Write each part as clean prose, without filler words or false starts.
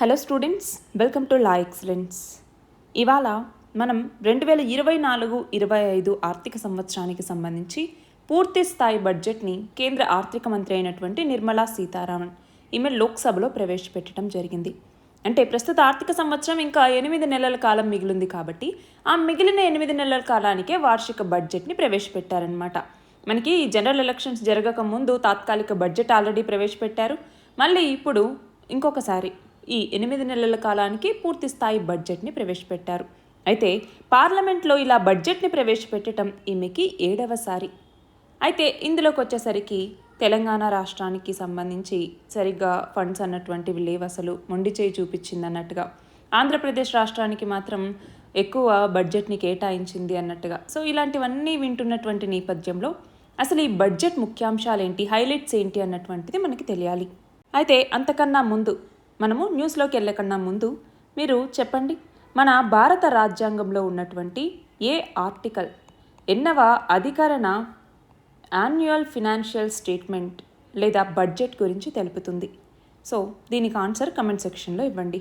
Hello students, welcome to law excellence. ఇవాళ మనం 2024-25 ఆర్థిక సంవత్సరానికి సంబంధించి పూర్తి స్థాయి బడ్జెట్ని కేంద్ర ఆర్థిక మంత్రి అయినటువంటి నిర్మలా సీతారామన్ ఈమె లోక్సభలో ప్రవేశపెట్టడం జరిగింది. అంటే ప్రస్తుత ఆర్థిక సంవత్సరం ఇంకా 8 నెలల కాలం మిగిలింది కాబట్టి ఆ మిగిలిన 8 నెలల కాలానికే వార్షిక బడ్జెట్ని ప్రవేశపెట్టారనమాట. మనకి జనరల్ ఎలక్షన్స్ జరగక ముందు తాత్కాలిక బడ్జెట్ ఆల్రెడీ ప్రవేశపెట్టారు. మళ్ళీ ఇప్పుడు ఇంకొకసారి ఈ 8 నెలల కాలానికి పూర్తి స్థాయి బడ్జెట్ని ప్రవేశపెట్టారు. అయితే పార్లమెంట్లో ఇలా బడ్జెట్ని ప్రవేశపెట్టడం ఈమెకి 7వసారి. అయితే ఇందులోకి వచ్చేసరికి తెలంగాణ రాష్ట్రానికి సంబంధించి సరిగ్గా ఫండ్స్ అన్నటువంటివి లేవు, అసలు మొండి చేయి చూపించింది అన్నట్టుగా. ఆంధ్రప్రదేశ్ రాష్ట్రానికి మాత్రం ఎక్కువ బడ్జెట్ని కేటాయించింది అన్నట్టుగా. సో ఇలాంటివన్నీ వింటున్నటువంటి నేపథ్యంలో అసలు ఈ బడ్జెట్ ముఖ్యాంశాలు ఏంటి, హైలైట్స్ ఏంటి అన్నటువంటిది మనకి తెలియాలి. అయితే అంతకన్నా ముందు మనము న్యూస్లోకి వెళ్ళకన్నా ముందు మీరు చెప్పండి, మన భారత రాజ్యాంగంలో ఉన్నటువంటి ఏ ఆర్టికల్ ఎన్నవ అధికరణ యాన్యువల్ ఫినాన్షియల్ స్టేట్మెంట్ లేదా బడ్జెట్ గురించి తెలుపుతుంది? సో దీనికి ఆన్సర్ కమెంట్ సెక్షన్లో ఇవ్వండి.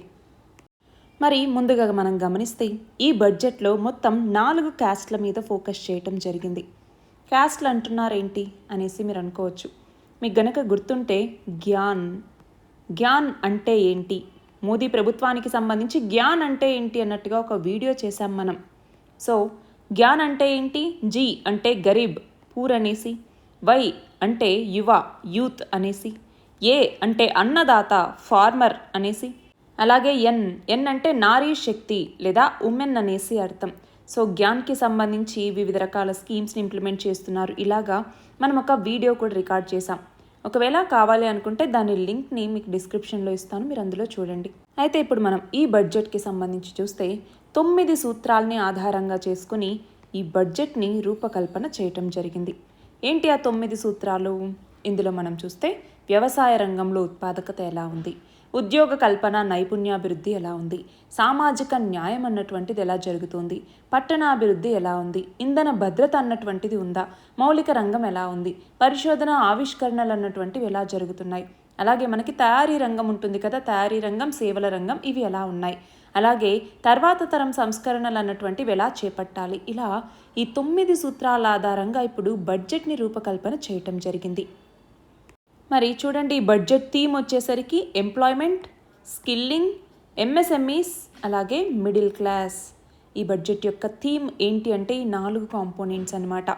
మరి ముందుగా మనం గమనిస్తే ఈ బడ్జెట్లో మొత్తం 4 క్యాస్ట్ల మీద ఫోకస్ చేయటం జరిగింది. క్యాస్ట్లు అంటున్నారేంటి అనేసి మీరు అనుకోవచ్చు. మీకు గనక గుర్తుంటే జ్ఞాన్ అంటే ఏంటి, మోదీ ప్రభుత్వానికి సంబంధించి జ్ఞాన్ అంటే ఏంటి అన్నట్టుగా ఒక వీడియో చేశాం మనం. సో జ్ఞాన్ అంటే ఏంటి? జీ అంటే గరీబ్, పూర్ అనేసి, వై అంటే యువ, యూత్ అనేసి, ఏ అంటే అన్నదాత, ఫార్మర్ అనేసి, అలాగే ఎన్ అంటే నారీ శక్తి లేదా ఉమెన్ అనేసి అర్థం. సో జ్ఞాన్కి సంబంధించి వివిధ రకాల స్కీమ్స్ని ఇంప్లిమెంట్ చేస్తున్నారు. ఇలాగా మనం ఒక వీడియో కూడా రికార్డ్ చేసాం. ఒకవేళ కావాలి అనుకుంటే దాని లింక్ని మీకు డిస్క్రిప్షన్లో ఇస్తాను, మీరు అందులో చూడండి. అయితే ఇప్పుడు మనం ఈ బడ్జెట్కి సంబంధించి చూస్తే 9 సూత్రాలని ఆధారంగా చేసుకుని ఈ బడ్జెట్ని రూపకల్పన చేయటం జరిగింది. ఏంటి ఆ 9 సూత్రాలు? ఇందులో మనం చూస్తే వ్యవసాయ రంగంలో ఉత్పాదకత ఎలా ఉంది, ఉద్యోగ కల్పన నైపుణ్యాభివృద్ధి ఎలా ఉంది, సామాజిక న్యాయం అన్నటువంటిది ఎలా జరుగుతుంది, పట్టణాభివృద్ధి ఎలా ఉంది, ఇంధన భద్రత అన్నటువంటిది ఉందా, మౌలిక రంగం ఎలా ఉంది, పరిశోధన ఆవిష్కరణలు అన్నటువంటివి ఎలా జరుగుతున్నాయి, అలాగే మనకి తయారీ రంగం ఉంటుంది కదా, తయారీ రంగం, సేవల రంగం, ఇవి ఎలా ఉన్నాయి, అలాగే తర్వాత తరం సంస్కరణలు అన్నటువంటివి ఎలా చేపట్టాలి. ఇలా ఈ 9 సూత్రాల ఆధారంగా ఇప్పుడు బడ్జెట్ని రూపకల్పన చేయటం జరిగింది. మరి చూడండి, బడ్జెట్ థీమ్ వచ్చేసరికి ఎంప్లాయ్మెంట్, స్కిల్లింగ్, ఎంఎస్ఎంఈస్, అలాగే మిడిల్ క్లాస్. ఈ బడ్జెట్ యొక్క థీమ్ ఏంటి అంటే ఈ 4 కాంపోనెంట్స్ అన్నమాట.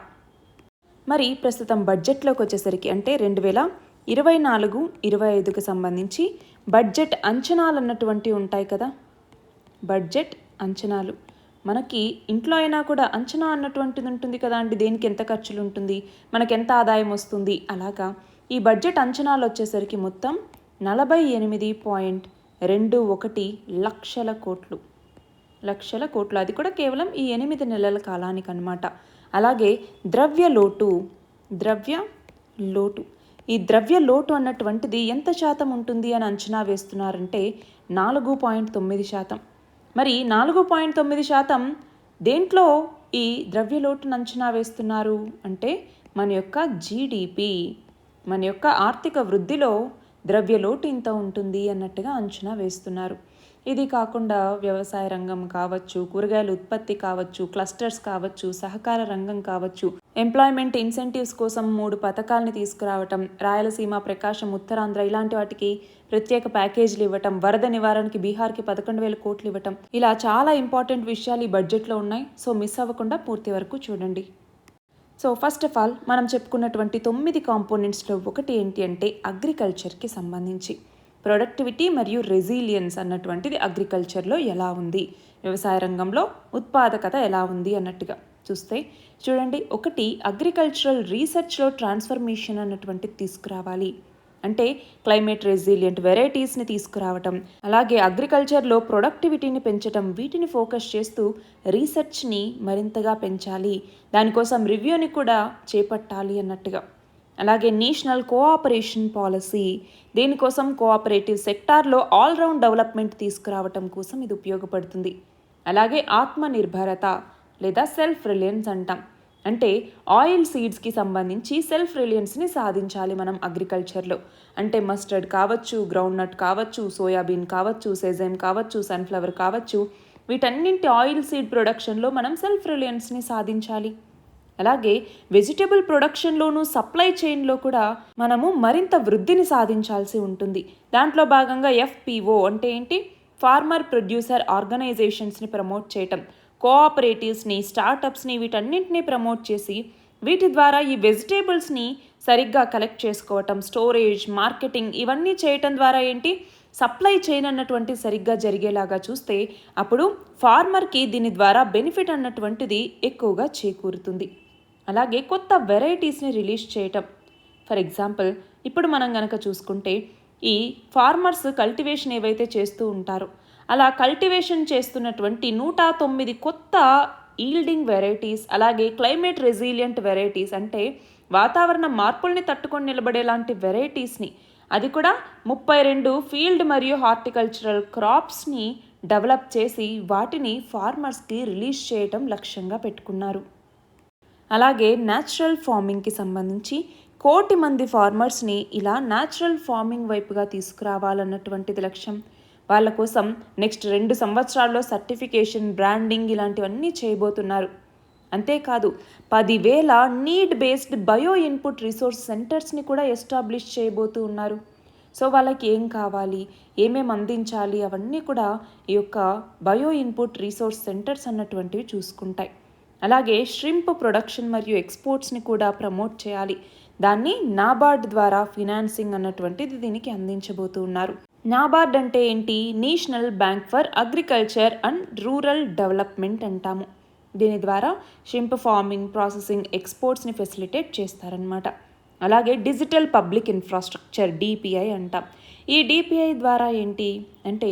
మరి ప్రస్తుతం బడ్జెట్లోకి వచ్చేసరికి అంటే 2024-25కు సంబంధించి బడ్జెట్ అంచనాలు అన్నటువంటివి ఉంటాయి కదా. బడ్జెట్ అంచనాలు మనకి ఇంట్లో అయినా కూడా అంచనా అన్నటువంటిది ఉంటుంది కదా అండి. దేనికి ఎంత ఖర్చులు ఉంటుంది, మనకి ఎంత ఆదాయం వస్తుంది, అలాగా ఈ బడ్జెట్ అంచనాలు వచ్చేసరికి మొత్తం 48.21 లక్షల కోట్లు. అది కూడా కేవలం ఈ 8 నెలల కాలానికి అన్నమాట. అలాగే ద్రవ్య లోటు, ఈ ద్రవ్య లోటు అన్నటువంటిది ఎంత శాతం ఉంటుంది అని అంచనా వేస్తున్నారంటే 4.9%. మరి 4.9% దేంట్లో ఈ ద్రవ్య లోటును అంచనా వేస్తున్నారు అంటే మన యొక్క జీడిపి, మన యొక్క ఆర్థిక వృద్ధిలో ద్రవ్య లోటు ఇంత ఉంటుంది అన్నట్టుగా అంచనా వేస్తున్నారు. ఇది కాకుండా వ్యవసాయ రంగం కావచ్చు, కూరగాయల ఉత్పత్తి కావచ్చు, క్లస్టర్స్ కావచ్చు, సహకార రంగం కావచ్చు, ఎంప్లాయ్మెంట్ ఇన్సెంటివ్స్ కోసం 3 పథకాలని తీసుకురావటం, రాయలసీమ, ప్రకాశం, ఉత్తరాంధ్ర ఇలాంటి వాటికి ప్రత్యేక ప్యాకేజీలు ఇవ్వటం, వరద నివారణకి బీహార్కి 11,000 కోట్లు ఇవ్వటం, ఇలా చాలా ఇంపార్టెంట్ విషయాలు ఈ బడ్జెట్లో ఉన్నాయి. సో మిస్ అవ్వకుండా పూర్తి వరకు చూడండి. సో ఫస్ట్ ఆఫ్ ఆల్ మనం చెప్పుకున్నటువంటి 9 కాంపోనెంట్స్లో ఒకటి ఏంటి అంటే అగ్రికల్చర్కి సంబంధించి ప్రొడక్టివిటీ మరియు రెసిలియన్స్ అన్నటువంటిది అగ్రికల్చర్లో ఎలా ఉంది, వ్యవసాయ రంగంలో ఉత్పాదకత ఎలా ఉంది అన్నట్టుగా చూస్తే చూడండి. ఒకటి, అగ్రికల్చరల్ రీసెర్చ్లో ట్రాన్స్ఫర్మేషన్ అన్నటువంటిది తీసుకురావాలి. అంటే క్లైమేట్ రెసిలియంట్ వెరైటీస్ని తీసుకురావటం, అలాగే అగ్రికల్చర్లో ప్రొడక్టివిటీని పెంచటం, వీటిని ఫోకస్ చేస్తూ రీసెర్చ్ని మరింతగా పెంచాలి, దానికోసం రివ్యూని కూడా చేపట్టాలి అన్నట్టుగా. అలాగే నేషనల్ కోఆపరేషన్ పాలసీ, దేనికోసం కోఆపరేటివ్ సెక్టార్లో ఆల్రౌండ్ డెవలప్మెంట్ తీసుకురావటం కోసం ఇది ఉపయోగపడుతుంది. అలాగే ఆత్మనిర్భరత లేదా సెల్ఫ్ రిలయన్స్ అంటాం, అంటే ఆయిల్ సీడ్స్కి సంబంధించి సెల్ఫ్ రిలయన్స్ని సాధించాలి మనం అగ్రికల్చర్లో. అంటే మస్టర్డ్ కావచ్చు, గ్రౌండ్నట్ కావచ్చు, సోయాబీన్ కావచ్చు, సెజైమ్ కావచ్చు, సన్ఫ్లవర్ కావచ్చు, వీటన్నింటి ఆయిల్ సీడ్ ప్రొడక్షన్లో మనం సెల్ఫ్ రిలయన్స్ని సాధించాలి. అలాగే వెజిటబుల్ ప్రొడక్షన్లోనూ సప్లై చైన్లో కూడా మనము మరింత వృద్ధిని సాధించాల్సి ఉంటుంది. దాంట్లో భాగంగా FPO అంటే ఏంటి, ఫార్మర్ ప్రొడ్యూసర్ ఆర్గనైజేషన్స్ని ప్రమోట్ చేయటం, కోఆపరేటివ్స్ని, స్టార్టప్స్ని వీటన్నింటినీ ప్రమోట్ చేసి వీటి ద్వారా ఈ వెజిటేబుల్స్ని సరిగ్గా కలెక్ట్ చేసుకోవటం, స్టోరేజ్, మార్కెటింగ్ ఇవన్నీ చేయటం ద్వారా ఏంటి, సప్లై చైన్ అన్నటువంటి సరిగ్గా జరిగేలాగా చూస్తే అప్పుడు ఫార్మర్కి దీని ద్వారా బెనిఫిట్ అన్నటువంటిది ఎక్కువగా చేకూరుతుంది. అలాగే కొత్త వెరైటీస్ని రిలీజ్ చేయటం. ఫర్ ఎగ్జాంపుల్ ఇప్పుడు మనం గనక చూసుకుంటే ఈ ఫార్మర్స్ కల్టివేషన్ ఏవైతే చేస్తూ ఉంటారో అలా కల్టివేషన్ చేస్తున్నటువంటి 109 కొత్త ఈల్డింగ్ వెరైటీస్, అలాగే క్లైమేట్ రెసిలియంట్ వెరైటీస్ అంటే వాతావరణ మార్పుల్ని తట్టుకొని నిలబడేలాంటి వెరైటీస్ని, అది కూడా 32 ఫీల్డ్ మరియు హార్టికల్చరల్ క్రాప్స్ని డెవలప్ చేసి వాటిని ఫార్మర్స్కి రిలీజ్ చేయటం లక్ష్యంగా పెట్టుకున్నారు. అలాగే న్యాచురల్ ఫార్మింగ్కి సంబంధించి 1 కోటి మంది ఫార్మర్స్ని ఇలా న్యాచురల్ ఫార్మింగ్ వైపుగా తీసుకురావాలన్నటువంటిది లక్ష్యం. వాళ్ళ కోసం నెక్స్ట్ 2 సంవత్సరాల్లో సర్టిఫికేషన్, బ్రాండింగ్ ఇలాంటివన్నీ చేయబోతున్నారు. అంతేకాదు 10,000 need based bio input resource సెంటర్స్ని కూడా ఎస్టాబ్లిష్ చేయబోతూ ఉన్నారు. సో వాళ్ళకి ఏం కావాలి, ఏమేమి అందించాలి అవన్నీ కూడా ఈ యొక్క బయో ఇన్పుట్ రిసోర్స్ సెంటర్స్ అన్నటువంటివి చూసుకుంటాయి. అలాగే ష్రింప్ ప్రొడక్షన్ మరియు ఎక్స్పోర్ట్స్ని కూడా ప్రమోట్ చేయాలి. దాన్ని నాబార్డ్ ద్వారా ఫినాన్సింగ్ అన్నటువంటిది దీనికి అందించబోతూ ఉన్నారు. నాబార్డ్ అంటే ఏంటి, national bank for agriculture and rural development అంటాము. దీని ద్వారా షింప్ ఫార్మింగ్, ప్రాసెసింగ్, ఎక్స్పోర్ట్స్ని ఫెసిలిటేట్ చేస్తారనమాట. అలాగే డిజిటల్ పబ్లిక్ ఇన్ఫ్రాస్ట్రక్చర్ DPI అంటాం. ఈ DPI ద్వారా ఏంటి అంటే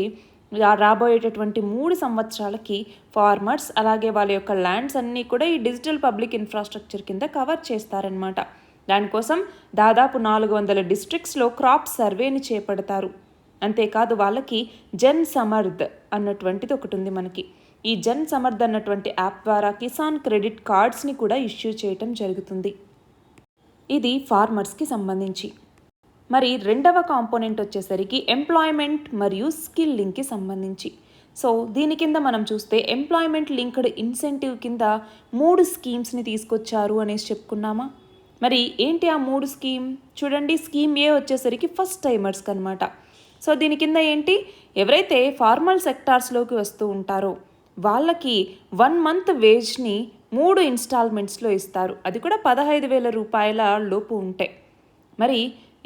రాబోయేటటువంటి 3 సంవత్సరాలకి ఫార్మర్స్ అలాగే వాళ్ళ యొక్క ల్యాండ్స్ అన్నీ కూడా ఈ డిజిటల్ పబ్లిక్ ఇన్ఫ్రాస్ట్రక్చర్ కింద కవర్ చేస్తారనమాట. దానికోసం దాదాపు 400 డిస్ట్రిక్ట్స్లో క్రాప్ సర్వేని చేపడతారు. అంతేకాదు వాళ్ళకి జన్ సమర్థ్ అన్నటువంటిది ఒకటి ఉంది మనకి. ఈ జన్ సమర్థ్ అన్నటువంటి యాప్ ద్వారా కిసాన్ క్రెడిట్ కార్డ్స్ని కూడా ఇష్యూ చేయటం జరుగుతుంది. ఇది ఫార్మర్స్కి సంబంధించి. మరి రెండవ కాంపోనెంట్ వచ్చేసరికి ఎంప్లాయ్మెంట్ మరియు స్కిల్ లింక్కి సంబంధించి. సో దీని కింద మనం చూస్తే ఎంప్లాయ్మెంట్ లింక్డ్ ఇన్సెంటివ్ కింద 3 స్కీమ్స్ని తీసుకొచ్చారు అనేసి చెప్పుకున్నామా. మరి ఏంటి ఆ 3 స్కీమ్ చూడండి. స్కీమ్ A వచ్చేసరికి ఫస్ట్ టైమర్స్కి అనమాట. సో దీని కింద ఏంటి, ఎవరైతే ఫార్మల్ సెక్టార్స్లోకి వస్తూ ఉంటారో వాళ్ళకి 1 మంత్ వేజ్ని 3 ఇన్స్టాల్మెంట్స్లో ఇస్తారు. అది కూడా 15,000 రూపాయల లోపు ఉంటాయి. మరి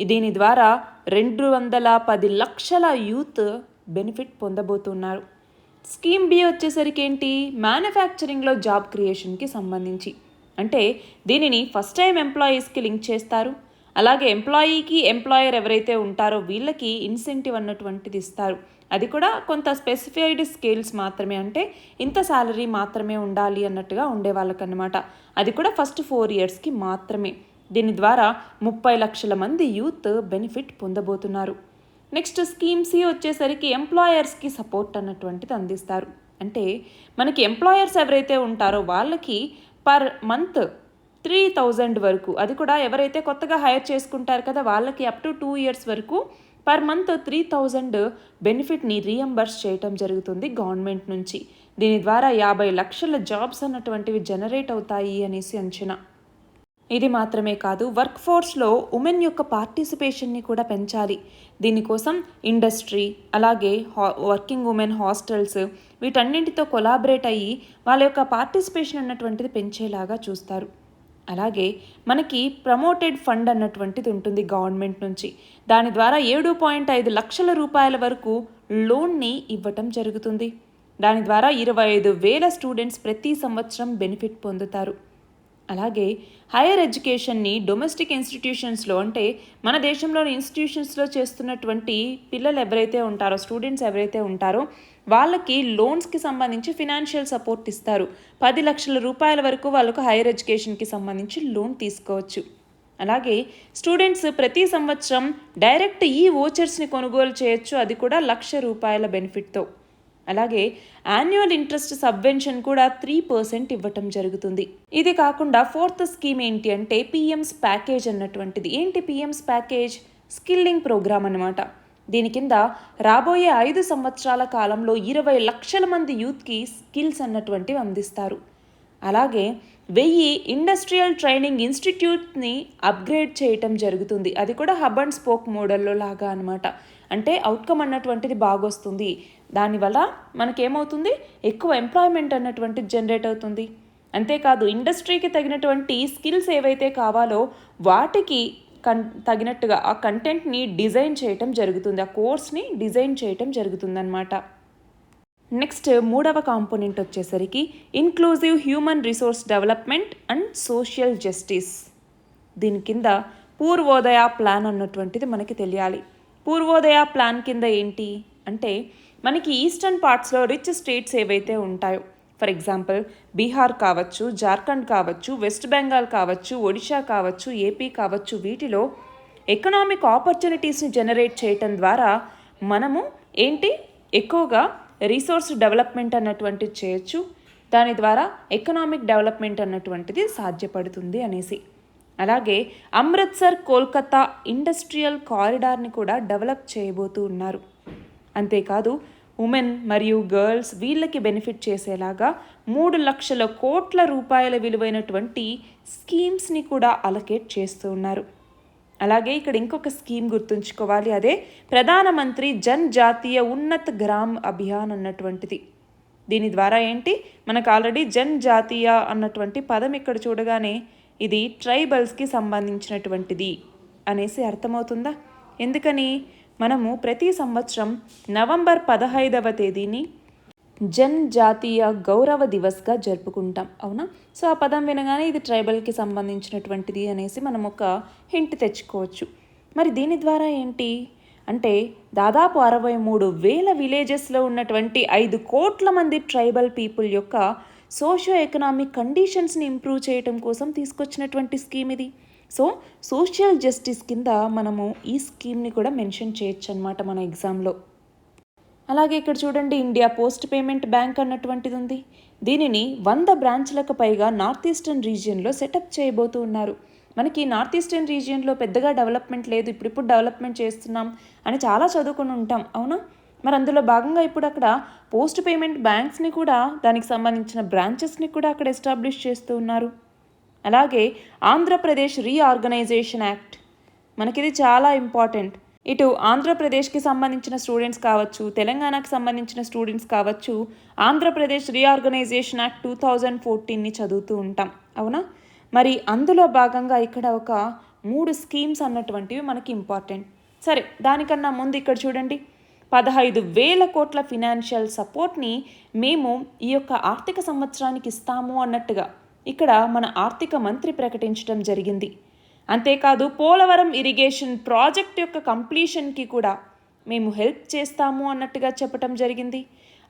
దీని ద్వారా 210 లక్షల యూత్ బెనిఫిట్ పొందబోతున్నారు. స్కీమ్ B వచ్చేసరికి ఏంటి, మ్యానుఫ్యాక్చరింగ్లో జాబ్ క్రియేషన్కి సంబంధించి. అంటే దీనిని ఫస్ట్ టైం ఎంప్లాయీస్కి లింక్ చేస్తారు. అలాగే ఎంప్లాయీకి ఎంప్లాయర్ ఎవరైతే ఉంటారో వీళ్ళకి ఇన్సెంటివ్ అన్నటువంటిది ఇస్తారు. అది కూడా కొంత స్పెసిఫైడ్ స్కేల్స్ మాత్రమే, అంటే ఇంత శాలరీ మాత్రమే ఉండాలి అన్నట్టుగా ఉండే వాళ్ళకన్నమాట. అది కూడా ఫస్ట్ 4 ఇయర్స్కి మాత్రమే. దీని ద్వారా 30 లక్షల మంది యూత్ బెనిఫిట్ పొందబోతున్నారు. నెక్స్ట్ స్కీమ్ C వచ్చేసరికి ఎంప్లాయర్స్కి సపోర్ట్ అన్నటువంటిది అందిస్తారు. అంటే మనకి ఎంప్లాయర్స్ ఎవరైతే ఉంటారో వాళ్ళకి పర్ మంత్ 3,000 వరకు, అది కూడా ఎవరైతే కొత్తగా హైర్ చేసుకుంటారు కదా వాళ్ళకి అప్ టు 2 ఇయర్స్ వరకు పర్ మంత్ 3,000 బెనిఫిట్ని రీఎంబర్స్ చేయటం జరుగుతుంది గవర్నమెంట్ నుంచి. దీని ద్వారా 50 లక్షల జాబ్స్ అన్నటువంటివి జనరేట్ అవుతాయి అనేసి అంచనా. ఇది మాత్రమే కాదు, వర్క్ ఫోర్స్లో ఉమెన్ యొక్క పార్టిసిపేషన్ని కూడా పెంచాలి. దీనికోసం ఇండస్ట్రీ అలాగే వర్కింగ్ ఉమెన్ హాస్టల్స్ వీటన్నింటితో కొలాబరేట్ అయ్యి వాళ్ళ యొక్క పార్టిసిపేషన్ అన్నటువంటిది పెంచేలాగా చూస్తారు. అలాగే మనకి ప్రమోటెడ్ ఫండ్ అన్నటువంటిది ఉంటుంది గవర్నమెంట్ నుంచి. దాని ద్వారా 7.5 లక్షల రూపాయల వరకు లోన్ని ఇవ్వటం జరుగుతుంది. దాని ద్వారా 25,000 స్టూడెంట్స్ ప్రతి సంవత్సరం బెనిఫిట్ పొందుతారు. అలాగే హైయర్ ఎడ్యుకేషన్ని డొమెస్టిక్ ఇన్స్టిట్యూషన్స్లో, అంటే మన దేశంలోని ఇన్స్టిట్యూషన్స్లో చేస్తున్నటువంటి పిల్లలు ఎవరైతే ఉంటారో, స్టూడెంట్స్ ఎవరైతే ఉంటారో వాళ్ళకి లోన్స్కి సంబంధించి ఫినాన్షియల్ సపోర్ట్ ఇస్తారు. 10 లక్షల రూపాయల వరకు వాళ్ళకు హైయర్ ఎడ్యుకేషన్కి సంబంధించి లోన్ తీసుకోవచ్చు. అలాగే స్టూడెంట్స్ ప్రతి సంవత్సరం డైరెక్ట్ ఈ వోచర్స్ని కొనుగోలు చేయొచ్చు, అది కూడా 1,00,000 రూపాయల బెనిఫిట్తో. అలాగే యాన్యువల్ ఇంట్రెస్ట్ సబ్వెన్షన్ కూడా 3% ఇవ్వటం జరుగుతుంది. ఇది కాకుండా ఫోర్త్ స్కీమ్ ఏంటి అంటే పిఎంస్ ప్యాకేజ్ అన్నటువంటిది. ఏంటి పిఎంస్ ప్యాకేజ్? స్కిల్లింగ్ ప్రోగ్రామ్ అన్నమాట. దీని కింద రాబోయే 5 సంవత్సరాల కాలంలో 20 లక్షల మంది యూత్కి స్కిల్స్ అన్నటువంటివి అందిస్తారు. అలాగే 1000 ఇండస్ట్రియల్ ట్రైనింగ్ ఇన్స్టిట్యూట్ని అప్గ్రేడ్ చేయటం జరుగుతుంది. అది కూడా హబ్ అండ్ స్పోక్ మోడల్లో లాగా అనమాట. అంటే అవుట్కమ్ అన్నటువంటిది బాగొస్తుంది. దానివల్ల మనకేమవుతుంది, ఎక్కువ ఎంప్లాయ్మెంట్ అన్నటువంటిది జనరేట్ అవుతుంది. అంతేకాదు ఇండస్ట్రీకి తగినటువంటి స్కిల్స్ ఏవైతే కావాలో వాటికి తగినట్టుగా ఆ కంటెంట్ని డిజైన్ చేయటం జరుగుతుంది, ఆ కోర్స్ని డిజైన్ చేయటం జరుగుతుందన్నమాట. నెక్స్ట్ మూడవ కాంపోనెంట్ వచ్చేసరికి inclusive human resource development and social justice. దీని కింద పూర్వోదయ ప్లాన్ అన్నటువంటిది మనకి తెలియాలి. పూర్వోదయ ప్లాన్ కింద ఏంటి అంటే మనకి ఈస్టర్న్ పార్ట్స్లో రిచ్ స్టేట్స్ ఏవైతే ఉంటాయో, ఫర్ ఎగ్జాంపుల్ బీహార్ కావచ్చు, జార్ఖండ్ కావచ్చు, వెస్ట్ బెంగాల్ కావచ్చు, ఒడిషా కావచ్చు, ఏపీ కావచ్చు, వీటిలో ఎకనామిక్ ఆపర్చునిటీస్ని జనరేట్ చేయటం ద్వారా మనము ఏంటి ఎక్కువగా రీసోర్స్ డెవలప్మెంట్ అన్నటువంటిది చేయొచ్చు. దాని ద్వారా ఎకనామిక్ డెవలప్మెంట్ అన్నటువంటిది సాధ్యపడుతుంది అనేసి. అలాగే అమృత్సర్ కోల్కతా ఇండస్ట్రియల్ కారిడార్ని కూడా డెవలప్ చేయబోతూ ఉన్నారు. అంతేకాదు ఉమెన్ మరియు గర్ల్స్ వీళ్ళకి బెనిఫిట్ చేసేలాగా 3 లక్షల కోట్ల రూపాయల విలువైనటువంటి స్కీమ్స్ని కూడా అలొకేట్ చేస్తూ ఉన్నారు. అలాగే ఇక్కడ ఇంకొక స్కీమ్ గుర్తుంచుకోవాలి, అదే ప్రధానమంత్రి జన్ జాతీయ ఉన్నత్ గ్రామ్ అభియాన్ అన్నటువంటిది. దీని ద్వారా ఏంటి మనకు ఆల్రెడీ జన్ జాతీయ అన్నటువంటి పదం ఇక్కడ చూడగానే ఇది ట్రైబల్స్కి సంబంధించినటువంటిది అనేసి అర్థమవుతుందా? ఎందుకని మనము ప్రతి సంవత్సరం నవంబర్ 15వ తేదీని జన్ జాతీయ గౌరవ దివస్గా జరుపుకుంటాం, అవునా? సో ఆ పదం వినగానే ఇది ట్రైబల్కి సంబంధించినటువంటిది అనేసి మనం ఒక హింట్ తెచ్చుకోవచ్చు. మరి దీని ద్వారా ఏంటి అంటే దాదాపు 63,000 విలేజెస్లో ఉన్నటువంటి 5 కోట్ల మంది ట్రైబల్ పీపుల్ యొక్క సోషో ఎకనామిక్ కండిషన్స్ని ఇంప్రూవ్ చేయటం కోసం తీసుకొచ్చినటువంటి స్కీమ్ ఇది. సో సోషల్ జస్టిస్ కింద మనము ఈ స్కీమ్ని కూడా మెన్షన్ చేయొచ్చు అనమాట మన ఎగ్జామ్లో. అలాగే ఇక్కడ చూడండి ఇండియా పోస్ట్ పేమెంట్ బ్యాంక్ అన్నటువంటిది ఉంది. దీనిని 100 బ్రాంచ్లకు పైగా నార్త్ ఈస్టర్న్ రీజియన్లో సెటప్ చేయబోతూ ఉన్నారు. మనకి నార్త్ ఈస్టర్న్ రీజియన్లో పెద్దగా డెవలప్మెంట్ లేదు, ఇప్పుడు డెవలప్మెంట్ చేస్తున్నాం అని చాలా చదువుకుని ఉంటాం, అవునా? మరి అందులో భాగంగా ఇప్పుడు అక్కడ పోస్ట్ పేమెంట్ బ్యాంక్స్ని కూడా దానికి సంబంధించిన బ్రాంచెస్ని కూడా అక్కడ ఎస్టాబ్లిష్ చేస్తూ ఉన్నారు. అలాగే ఆంధ్రప్రదేశ్ రీఆర్గనైజేషన్ యాక్ట్ మనకిది చాలా ఇంపార్టెంట్. ఇటు ఆంధ్రప్రదేశ్కి సంబంధించిన స్టూడెంట్స్ కావచ్చు, తెలంగాణకు సంబంధించిన స్టూడెంట్స్ కావచ్చు, ఆంధ్రప్రదేశ్ రీఆర్గనైజేషన్ యాక్ట్ 2014ని చదువుతూ ఉంటాం, అవునా? మరి అందులో భాగంగా ఇక్కడ ఒక 3 స్కీమ్స్ అన్నటువంటివి మనకి ఇంపార్టెంట్. సరే, దానికన్నా ముందు ఇక్కడ చూడండి 15,000 కోట్ల ఫినాన్షియల్ సపోర్ట్ని మేము ఈ యొక్క ఆర్థిక సంవత్సరానికి ఇస్తాము అన్నట్టుగా ఇక్కడ మన ఆర్థిక మంత్రి ప్రకటించడం జరిగింది. అంతేకాదు పోలవరం ఇరిగేషన్ ప్రాజెక్ట్ యొక్క కంప్లీషన్కి కూడా మేము హెల్ప్ చేస్తాము అన్నట్టుగా చెప్పడం జరిగింది.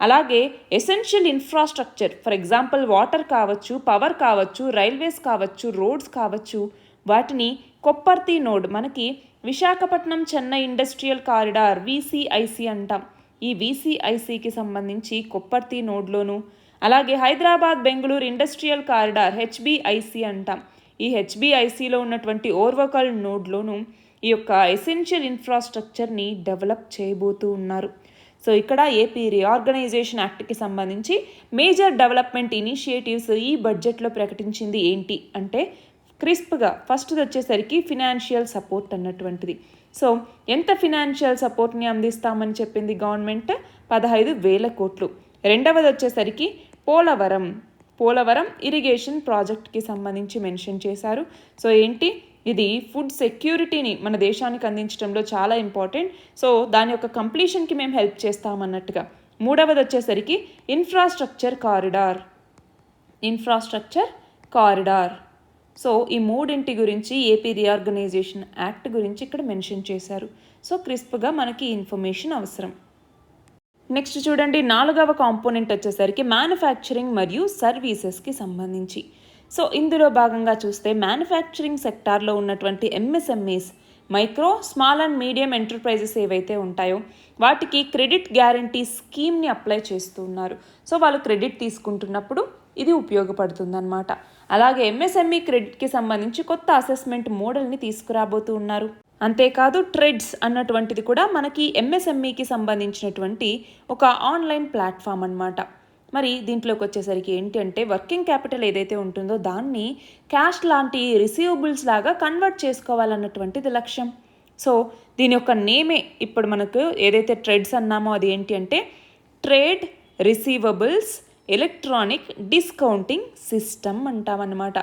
అలాగే essential infrastructure, for example water కావచ్చు, పవర్ కావచ్చు, రైల్వేస్ కావచ్చు, రోడ్స్ కావచ్చు, వాటిని కొప్పర్తి నోడ్, మనకి Visakhapatnam Chennai industrial corridor VCIC అంటాం. ఈ VCICకి సంబంధించి కొప్పర్తి నోడ్లోను, అలాగే Hyderabad Bengaluru industrial corridor HBIC అంటాం. ఈ HBICలో ఉన్నటువంటి ఓర్వకల్ నోడ్లోను ఈ యొక్క ఎసెన్షియల్ ఇన్ఫ్రాస్ట్రక్చర్ని డెవలప్ చేయబోతూ ఉన్నారు. సో ఇక్కడ ఏపీ రీఆర్గనైజేషన్ యాక్ట్కి సంబంధించి మేజర్ డెవలప్మెంట్ ఇనిషియేటివ్స్ ఈ బడ్జెట్లో ప్రకటించింది ఏంటి అంటే క్రిస్ప్గా ఫస్ట్ది వచ్చేసరికి ఫినాన్షియల్ సపోర్ట్ అన్నటువంటిది. సో ఎంత ఫినాన్షియల్ సపోర్ట్ని అందిస్తామని చెప్పింది గవర్నమెంట్? 15,000 కోట్లు. రెండవది వచ్చేసరికి పోలవరం ఇరిగేషన్ ప్రాజెక్ట్కి సంబంధించి మెన్షన్ చేశారు. సో ఏంటి ఇది ఫుడ్ సెక్యూరిటీని మన దేశానికి అందించడంలో చాలా ఇంపార్టెంట్. సో దాని యొక్క కంప్లీషన్కి మేము హెల్ప్ చేస్తామన్నట్టుగా. మూడవది వచ్చేసరికి ఇన్ఫ్రాస్ట్రక్చర్ కారిడార్. సో ఈ మూడింటి గురించి ఏపీ రీఆర్గనైజేషన్ యాక్ట్ గురించి ఇక్కడ మెన్షన్ చేశారు. సో క్రిస్ప్గా మనకి ఇన్ఫర్మేషన్ అవసరం. నెక్స్ట్ చూడండి 4వ కాంపోనెంట్ వచ్చేసరికి మ్యానుఫ్యాక్చరింగ్ మరియు సర్వీసెస్కి సంబంధించి. సో ఇందులో భాగంగా చూస్తే మ్యానుఫ్యాక్చరింగ్ సెక్టార్లో ఉన్నటువంటి MSMEs micro, small and medium enterprises ఏవైతే ఉంటాయో వాటికి క్రెడిట్ గ్యారంటీ స్కీమ్ని అప్లై చేస్తూ ఉన్నారు. సో వాళ్ళు క్రెడిట్ తీసుకుంటున్నప్పుడు ఇది ఉపయోగపడుతుందన్నమాట. అలాగే ఎంఎస్ఎంఈ క్రెడిట్కి సంబంధించి కొత్త అసెస్మెంట్ మోడల్ని తీసుకురాబోతూ ఉన్నారు. అంతేకాదు ట్రెడ్స్ అన్నటువంటిది కూడా మనకి ఎంఎస్ఎంఈకి సంబంధించినటువంటి ఒక ఆన్లైన్ ప్లాట్ఫామ్ అన్నమాట. మరి దీంట్లోకి వచ్చేసరికి ఏంటి అంటే వర్కింగ్ క్యాపిటల్ ఏదైతే ఉంటుందో దాన్ని క్యాష్ లాంటి రిసీవబుల్స్ లాగా కన్వర్ట్ చేసుకోవాలన్నటువంటిది లక్ష్యం. సో దీని యొక్క నేమే ఇప్పుడు మనకు ఏదైతే ట్రెడ్స్ అన్నామో అది ఏంటి అంటే trade receivables electronic discounting system అంటామన్నమాట.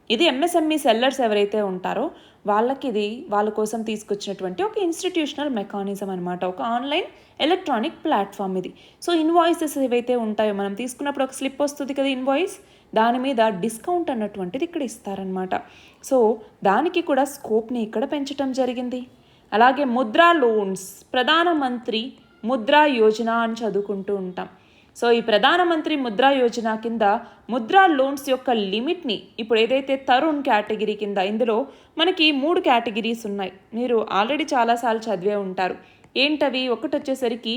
ఇది ఎంఎస్ఎంఈ సెల్లర్స్ ఎవరైతే ఉంటారో వాళ్ళకి ఇది వాళ్ళ కోసం తీసుకొచ్చినటువంటి ఒక ఇన్స్టిట్యూషనల్ మెకానిజం అనమాట, ఒక ఆన్లైన్ ఎలక్ట్రానిక్ ప్లాట్ఫామ్ ఇది. సో ఇన్వాయిసెస్ ఏవైతే ఉంటాయో మనం తీసుకున్నప్పుడు ఒక స్లిప్ వస్తుంది కదా ఇన్వాయిస్, దాని మీద డిస్కౌంట్ అన్నటువంటిది ఇక్కడ ఇస్తారనమాట. సో దానికి కూడా స్కోప్ని ఇక్కడ పెంచడం జరిగింది. అలాగే ముద్రా లోన్స్, ప్రధానమంత్రి ముద్రా యోజన అని చదువుకుంటూ ఉంటాం. సో ఈ ప్రధానమంత్రి ముద్రా యోజన కింద ముద్రా లోన్స్ యొక్క లిమిట్ని ఇప్పుడు ఏదైతే తరుణ్ కేటగిరీ కింద, ఇందులో మనకి 3 కేటగిరీస్ ఉన్నాయి. మీరు ఆల్రెడీ చాలాసార్లు చదివే ఉంటారు. ఏంటవి? ఒకటి వచ్చేసరికి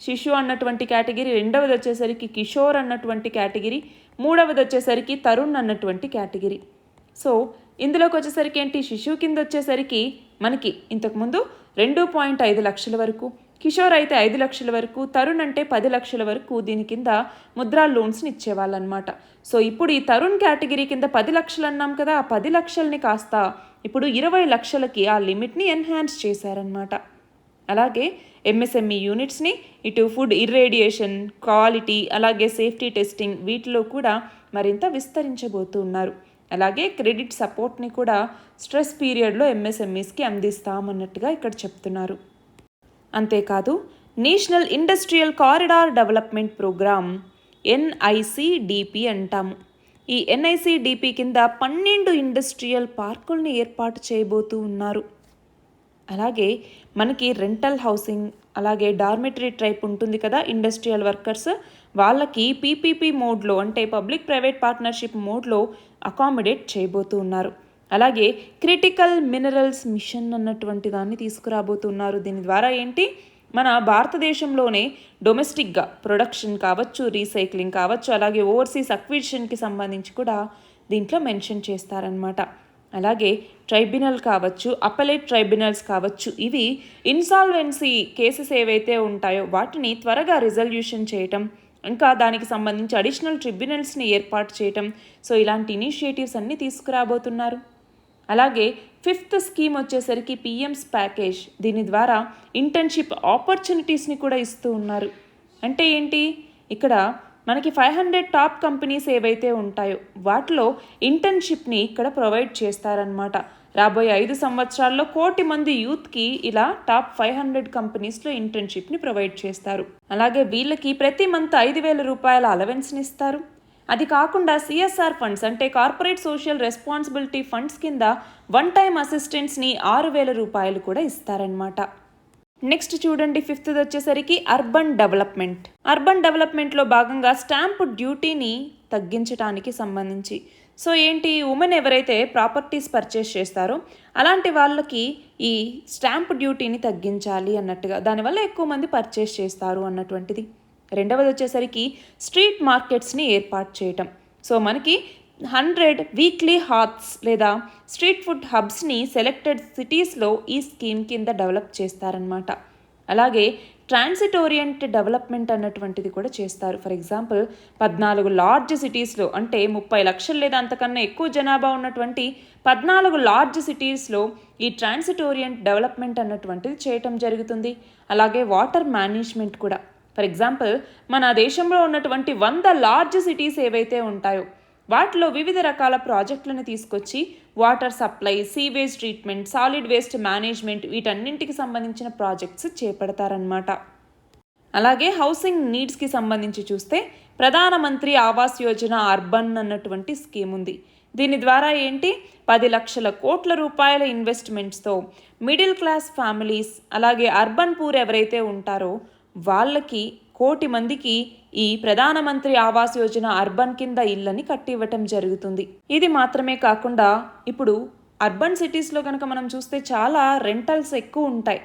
శిశు అన్నటువంటి కేటగిరీ, రెండవది వచ్చేసరికి కిషోర్ అన్నటువంటి కేటగిరీ, మూడవది వచ్చేసరికి తరుణ్ అన్నటువంటి కేటగిరీ. సో ఇందులోకి వచ్చేసరికి ఏంటి, శిశువు కింద వచ్చేసరికి మనకి ఇంతకుముందు 2.5 లక్షల వరకు, కిషోర్ అయితే 5 లక్షల వరకు, తరుణ్ అంటే 10 లక్షల వరకు దీని కింద ముద్రా లోన్స్ని ఇచ్చేవాళ్ళనమాట. సో ఇప్పుడు ఈ తరుణ్ కేటగిరీ కింద 10 లక్షలు అన్నాం కదా, ఆ 10 లక్షల్ని కాస్త ఇప్పుడు 20 లక్షలకి ఆ లిమిట్ని ఎన్హాన్స్ చేశారనమాట. అలాగే ఎంఎస్ఎంఈ యూనిట్స్ని ఇటు ఫుడ్ ఇర్రేడియేషన్, క్వాలిటీ, అలాగే సేఫ్టీ టెస్టింగ్ వీటిలో కూడా మరింత విస్తరించబోతూ ఉన్నారు. అలాగే క్రెడిట్ సపోర్ట్ని కూడా స్ట్రెస్ పీరియడ్లో ఎంఎస్ఎంఈస్కి అందిస్తామన్నట్టుగా ఇక్కడ చెప్తున్నారు. అంతేకాదు national industrial corridor development programme NICDP అంటాము. ఈ ఎన్ఐసిడిపి కింద 12 ఇండస్ట్రియల్ పార్కుల్ని ఏర్పాటు చేయబోతూ ఉన్నారు. అలాగే మనకి రెంటల్ హౌసింగ్, అలాగే డార్మెటరీ టైప్ ఉంటుంది కదా ఇండస్ట్రియల్ వర్కర్స్, వాళ్ళకి పీపీపీ మోడ్లో అంటే పబ్లిక్ ప్రైవేట్ పార్ట్నర్షిప్ మోడ్లో అకామిడేట్ చేయబోతూ ఉన్నారు. అలాగే క్రిటికల్ మినరల్స్ మిషన్ అన్నటువంటి దాన్ని తీసుకురాబోతున్నారు. దీని ద్వారా ఏంటి, మన భారతదేశంలోనే డొమెస్టిక్గా ప్రొడక్షన్ కావచ్చు, రీసైక్లింగ్ కావచ్చు, అలాగే ఓవర్సీస్ అక్విజిషన్కి సంబంధించి కూడా దీంట్లో మెన్షన్ చేస్తారనమాట. అలాగే ట్రైబ్యునల్ కావచ్చు, అపెలేట్ ట్రైబ్యునల్స్ కావచ్చు, ఇవి ఇన్సాల్వెన్సీ కేసెస్ ఏవైతే ఉంటాయో వాటిని త్వరగా రిజల్యూషన్ చేయటం, ఇంకా దానికి సంబంధించి అడిషనల్ ట్రిబ్యునల్స్ని ఏర్పాటు చేయటం, సో ఇలాంటి ఇనిషియేటివ్స్ అన్నీ తీసుకురాబోతున్నారు. అలాగే 5th స్కీమ్ వచ్చేసరికి పిఎంస్ ప్యాకేజ్. దీని ద్వారా ఇంటర్న్షిప్ ఆపర్చునిటీస్ని కూడా ఇస్తూ ఉన్నారు. అంటే ఏంటి, ఇక్కడ మనకి 500 టాప్ కంపెనీస్ ఏవైతే ఉంటాయో వాటిలో ఇంటర్న్షిప్ని ఇక్కడ ప్రొవైడ్ చేస్తారనమాట. రాబోయే 5 సంవత్సరాల్లో 1 కోటి మంది యూత్కి ఇలా టాప్ 500 కంపెనీస్లో ఇంటర్న్షిప్ని ప్రొవైడ్ చేస్తారు. అలాగే వీళ్ళకి ప్రతి మంత్ 5,000 రూపాయల అలవెన్స్ని ఇస్తారు. అది కాకుండా సిఎస్ఆర్ ఫండ్స్ అంటే కార్పొరేట్ సోషల్ రెస్పాన్సిబిలిటీ ఫండ్స్ కింద 1 టైం అసిస్టెంట్స్ని 6,000 రూపాయలు కూడా ఇస్తారనమాట. నెక్స్ట్ చూడండి, 5th వచ్చేసరికి అర్బన్ డెవలప్మెంట్. అర్బన్ డెవలప్మెంట్లో భాగంగా స్టాంప్ డ్యూటీని తగ్గించడానికి సంబంధించి, సో ఏంటి, ఉమెన్ ఎవరైతే ప్రాపర్టీస్ పర్చేస్ చేస్తారో అలాంటి వాళ్ళకి ఈ స్టాంప్ డ్యూటీని తగ్గించాలి అన్నట్టుగా, దానివల్ల ఎక్కువ మంది పర్చేస్ చేస్తారు అన్నటువంటిది. రెండవది వచ్చేసరికి స్ట్రీట్ మార్కెట్స్ని ఏర్పాటు చేయటం. సో మనకి 100 వీక్లీ హార్ట్స్ లేదా స్ట్రీట్ ఫుడ్ హబ్స్ని సెలెక్టెడ్ సిటీస్లో ఈ స్కీమ్ కింద డెవలప్ చేస్తారనమాట. అలాగే ట్రాన్సిట్ ఓరియంట్ డెవలప్మెంట్ అన్నటువంటిది కూడా చేస్తారు. ఫర్ ఎగ్జాంపుల్ 14 లార్జ్ సిటీస్లో, అంటే 30 లక్షలు లేదా అంతకన్నా ఎక్కువ జనాభా ఉన్నటువంటి 14 లార్జ్ సిటీస్లో ఈ ట్రాన్సిట్ ఓరియంట్ డెవలప్మెంట్ అన్నటువంటిది చేయటం జరుగుతుంది. అలాగే వాటర్ మేనేజ్మెంట్ కూడా. ఫర్ ఎగ్జాంపుల్ మన దేశంలో ఉన్నటువంటి 100 లార్జ్ సిటీస్ ఏవైతే ఉంటాయో వాటిలో వివిధ రకాల ప్రాజెక్టులను తీసుకొచ్చి water supply, sewage treatment, solid waste management వీటన్నింటికి సంబంధించిన ప్రాజెక్ట్స్ చేపడతారనమాట. అలాగే హౌసింగ్ నీడ్స్కి సంబంధించి చూస్తే ప్రధానమంత్రి ఆవాస్ యోజన అర్బన్ అన్నటువంటి స్కీమ్ ఉంది. దీని ద్వారా ఏంటి, 10 లక్షల కోట్ల రూపాయల ఇన్వెస్ట్మెంట్స్తో మిడిల్ క్లాస్ ఫ్యామిలీస్, అలాగే అర్బన్ పూర్ ఎవరైతే ఉంటారో వాళ్ళకి 1 కోటి మందికి ఈ ప్రధానమంత్రి ఆవాస్ యోజన అర్బన్ కింద ఇళ్ళని కట్టివ్వటం జరుగుతుంది. ఇది మాత్రమే కాకుండా ఇప్పుడు అర్బన్ సిటీస్లో కనుక మనం చూస్తే చాలా రెంటల్స్ ఎక్కువ ఉంటాయి.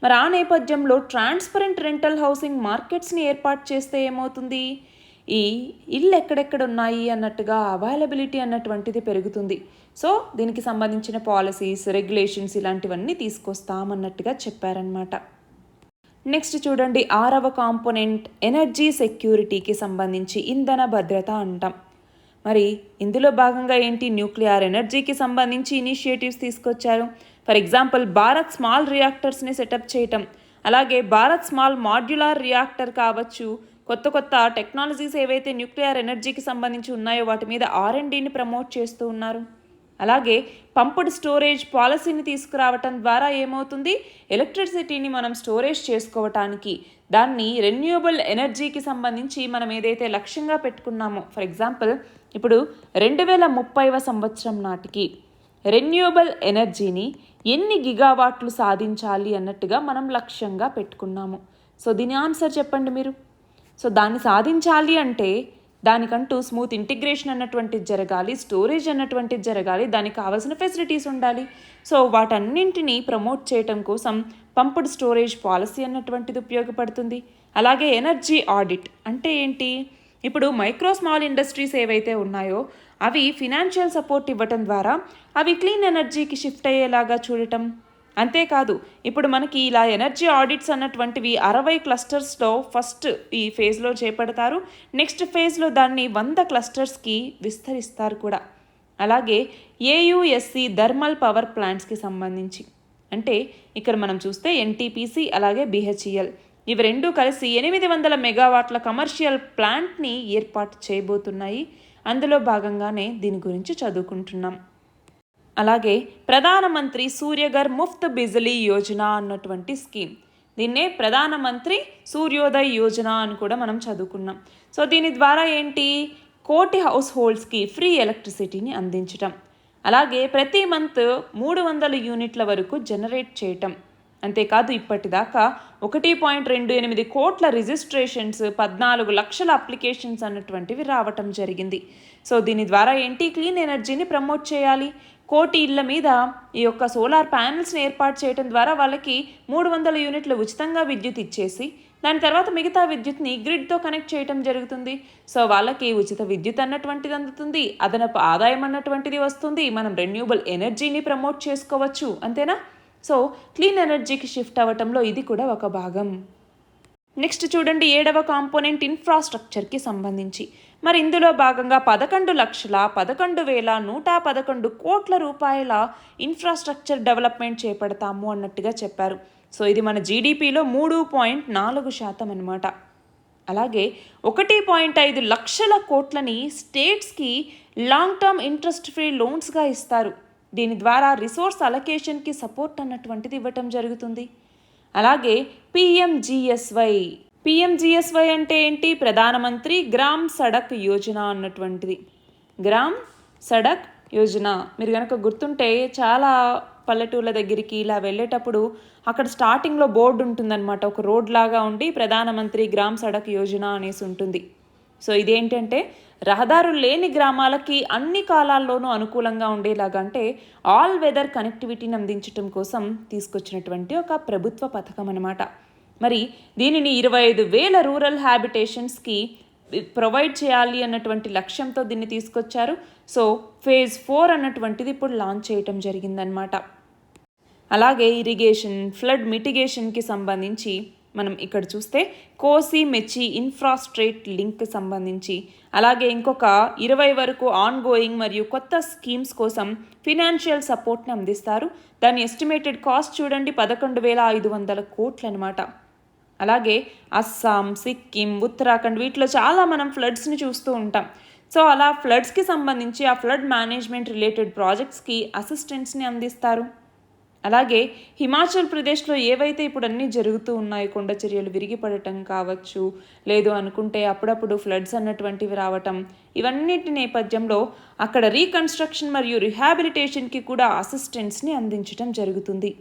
మరి ఆ నేపథ్యంలో ట్రాన్స్పరెంట్ రెంటల్ హౌసింగ్ మార్కెట్స్ని ఏర్పాటు చేస్తే ఏమవుతుంది, ఈ ఇల్లు ఎక్కడెక్కడ ఉన్నాయి అన్నట్టుగా అవైలబిలిటీ అన్నటువంటిది పెరుగుతుంది. సో దీనికి సంబంధించిన పాలసీస్, రెగ్యులేషన్స్ ఇలాంటివన్నీ తీసుకొస్తామన్నట్టుగా చెప్పారనమాట. నెక్స్ట్ చూడండి, 6వ కాంపోనెంట్ ఎనర్జీ సెక్యూరిటీకి సంబంధించి ఇంధన భద్రత అంటాం. మరి ఇందులో భాగంగా ఏంటి, న్యూక్లియర్ ఎనర్జీకి సంబంధించి ఇనిషియేటివ్స్ తీసుకొచ్చారు. ఫర్ ఎగ్జాంపుల్ భారత్ స్మాల్ రియాక్టర్స్ని సెటప్ చేయటం, అలాగే భారత్ స్మాల్ మాడ్యులర్ రియాక్టర్ కావచ్చు, కొత్త కొత్త టెక్నాలజీస్ ఏవైతే న్యూక్లియర్ ఎనర్జీకి సంబంధించి ఉన్నాయో వాటి మీద R&Dని ప్రమోట్ చేస్తూ ఉన్నారు. అలాగే పంప్డ్ స్టోరేజ్ పాలసీని తీసుకురావటం ద్వారా ఏమవుతుంది, ఎలక్ట్రిసిటీని మనం స్టోరేజ్ చేసుకోవటానికి దాన్ని రెన్యూవబుల్ ఎనర్జీకి సంబంధించి మనం ఏదైతే లక్ష్యంగా పెట్టుకున్నామో, ఫర్ ఎగ్జాంపుల్ ఇప్పుడు 2030వ సంవత్సరం నాటికి రెన్యూవబుల్ ఎనర్జీని ఎన్ని గిగావాట్లు సాధించాలి అన్నట్టుగా మనం లక్ష్యంగా పెట్టుకున్నాము. సో దీని ఆన్సర్ చెప్పండి మీరు. సో దాన్ని సాధించాలి అంటే దానికంటూ స్మూత్ ఇంటిగ్రేషన్ అన్నటువంటిది జరగాలి, స్టోరేజ్ అన్నటువంటిది జరగాలి, దానికి కావాల్సిన ఫెసిలిటీస్ ఉండాలి. సో వాటన్నింటినీ ప్రమోట్ చేయటం కోసం పంప్డ్ స్టోరేజ్ పాలసీ అన్నటువంటిది ఉపయోగపడుతుంది. అలాగే ఎనర్జీ ఆడిట్ అంటే ఏంటి, ఇప్పుడు మైక్రో స్మాల్ ఇండస్ట్రీస్ ఏవైతే ఉన్నాయో అవి ఫినాన్షియల్ సపోర్ట్ ఇవ్వటం ద్వారా అవి క్లీన్ ఎనర్జీకి షిఫ్ట్ అయ్యేలాగా చూడటం. అంతేకాదు, ఇప్పుడు మనకి ఇలా ఎనర్జీ ఆడిట్స్ అన్నటువంటివి 60 క్లస్టర్స్లో ఫస్ట్ ఈ ఫేజ్లో చేపడతారు. నెక్స్ట్ ఫేజ్లో దాన్ని 100 క్లస్టర్స్కి విస్తరిస్తారు కూడా. అలాగే AUSC థర్మల్ పవర్ ప్లాంట్స్కి సంబంధించి అంటే ఇక్కడ మనం చూస్తే NTPC అలాగే BHEL ఇవి రెండూ కలిసి 800 మెగావాట్ల కమర్షియల్ ప్లాంట్ని ఏర్పాటు చేయబోతున్నాయి. అందులో భాగంగానే దీని గురించి చదువుకుంటున్నాం. అలాగే ప్రధానమంత్రి సూర్యఘర్ ముఫ్త్ బిజిలీ యోజన అన్నటువంటి స్కీమ్, దీన్నే ప్రధానమంత్రి సూర్యోదయ్ యోజన అని కూడా మనం చదువుకున్నాం. సో దీని ద్వారా ఏంటి, 1 కోటి హౌస్ హోల్డ్స్కి ఫ్రీ ఎలక్ట్రిసిటీని అందించటం, అలాగే ప్రతి మంత్ 300 యూనిట్ల వరకు జనరేట్ చేయటం. అంతేకాదు ఇప్పటిదాకా 1.28 కోట్ల రిజిస్ట్రేషన్స్, 14 లక్షల అప్లికేషన్స్ అన్నటువంటివి రావటం జరిగింది. సో దీని ద్వారా ఏంటి, క్లీన్ ఎనర్జీని ప్రమోట్ చేయాలి. 1 కోటి ఇళ్ల మీద ఈ యొక్క సోలార్ ప్యానెల్స్ని ఏర్పాటు చేయడం ద్వారా వాళ్ళకి 300 యూనిట్లు ఉచితంగా విద్యుత్ ఇచ్చేసి దాని తర్వాత మిగతా విద్యుత్ని గ్రిడ్తో కనెక్ట్ చేయడం జరుగుతుంది. సో వాళ్ళకి ఉచిత విద్యుత్ అన్నటువంటిది అందుతుంది, అదనపు ఆదాయం అన్నటువంటిది వస్తుంది, మనం రెన్యూవబుల్ ఎనర్జీని ప్రమోట్ చేసుకోవచ్చు. అంతేనా? సో క్లీన్ ఎనర్జీకి షిఫ్ట్ అవ్వటంలో ఇది కూడా ఒక భాగం. నెక్స్ట్ చూడండి, 7వ కాంపోనెంట్ ఇన్ఫ్రాస్ట్రక్చర్కి సంబంధించి. మరి ఇందులో భాగంగా 11,11,111 కోట్ల రూపాయల ఇన్ఫ్రాస్ట్రక్చర్ డెవలప్మెంట్ చేపడతాము అన్నట్టుగా చెప్పారు. సో ఇది మన జీడిపిలో 3.4% అన్నమాట. అలాగే 1.5 లక్షల కోట్లని స్టేట్స్కి లాంగ్ టర్మ్ ఇంట్రెస్ట్ ఫ్రీ లోన్స్గా ఇస్తారు. దీని ద్వారా రిసోర్స్ అలొకేషన్కి సపోర్ట్ అన్నటువంటిది ఇవ్వటం జరుగుతుంది. అలాగే పిఎంజిఎస్వై అంటే ఏంటి, ప్రధానమంత్రి గ్రామ్ సడక్ యోజన అన్నటువంటిది. గ్రామ్ సడక్ యోజన మీరు కనుక గుర్తుంటే చాలా పల్లెటూళ్ళ దగ్గరికి ఇలా వెళ్ళేటప్పుడు అక్కడ స్టార్టింగ్లో బోర్డు ఉంటుందన్నమాట, ఒక రోడ్ లాగా ఉండి ప్రధానమంత్రి గ్రామ్ సడక్ యోజన అనేసి ఉంటుంది. సో ఇదేంటంటే రహదారులు లేని గ్రామాలకి అన్ని కాలాల్లోనూ అనుకూలంగా ఉండేలాగా, అంటే ఆల్ వెదర్ కనెక్టివిటీని అందించడం కోసం తీసుకొచ్చినటువంటి ఒక ప్రభుత్వ పథకం అన్నమాట. మరి దీనిని 25,000 రూరల్ హ్యాబిటేషన్స్కి ప్రొవైడ్ చేయాలి అన్నటువంటి లక్ష్యంతో దీన్ని తీసుకొచ్చారు. సో ఫేజ్ 4 అన్నటువంటిది ఇప్పుడు లాంచ్ చేయటం జరిగిందనమాట. అలాగే ఇరిగేషన్, ఫ్లడ్ మిటిగేషన్కి సంబంధించి మనం ఇక్కడ చూస్తే కోసి మెచ్చి ఇన్ఫ్రాస్ట్రేట్ లింక్ సంబంధించి, అలాగే ఇంకొక 20 వరకు ఆన్ గోయింగ్ మరియు కొత్త స్కీమ్స్ కోసం ఫినాన్షియల్ సపోర్ట్ని అందిస్తారు. దాని ఎస్టిమేటెడ్ కాస్ట్ చూడండి 11,500 కోట్లు అనమాట. అలాగే అస్సాం, సిక్కిం, ఉత్తరాఖండ్ వీటిలో చాలా మనం ఫ్లడ్స్ని చూస్తూ ఉంటాం. సో అలా ఫ్లడ్స్కి సంబంధించి ఆ ఫ్లడ్ మేనేజ్మెంట్ రిలేటెడ్ ప్రాజెక్ట్స్కి అసిస్టెంట్స్ని అందిస్తారు. అలాగే హిమాచల్ ప్రదేశ్లో ఏవైతే ఇప్పుడు అన్నీ జరుగుతూ ఉన్నాయో, కొండ చర్యలు విరిగిపడటం కావచ్చు, లేదు అనుకుంటే అప్పుడప్పుడు ఫ్లడ్స్ అన్నటువంటివి రావటం, ఇవన్నిటి నేపథ్యంలో అక్కడ రీకన్స్ట్రక్షన్ మరియు రిహాబిలిటేషన్కి కూడా అసిస్టెంట్స్ని అందించడం జరుగుతుంది.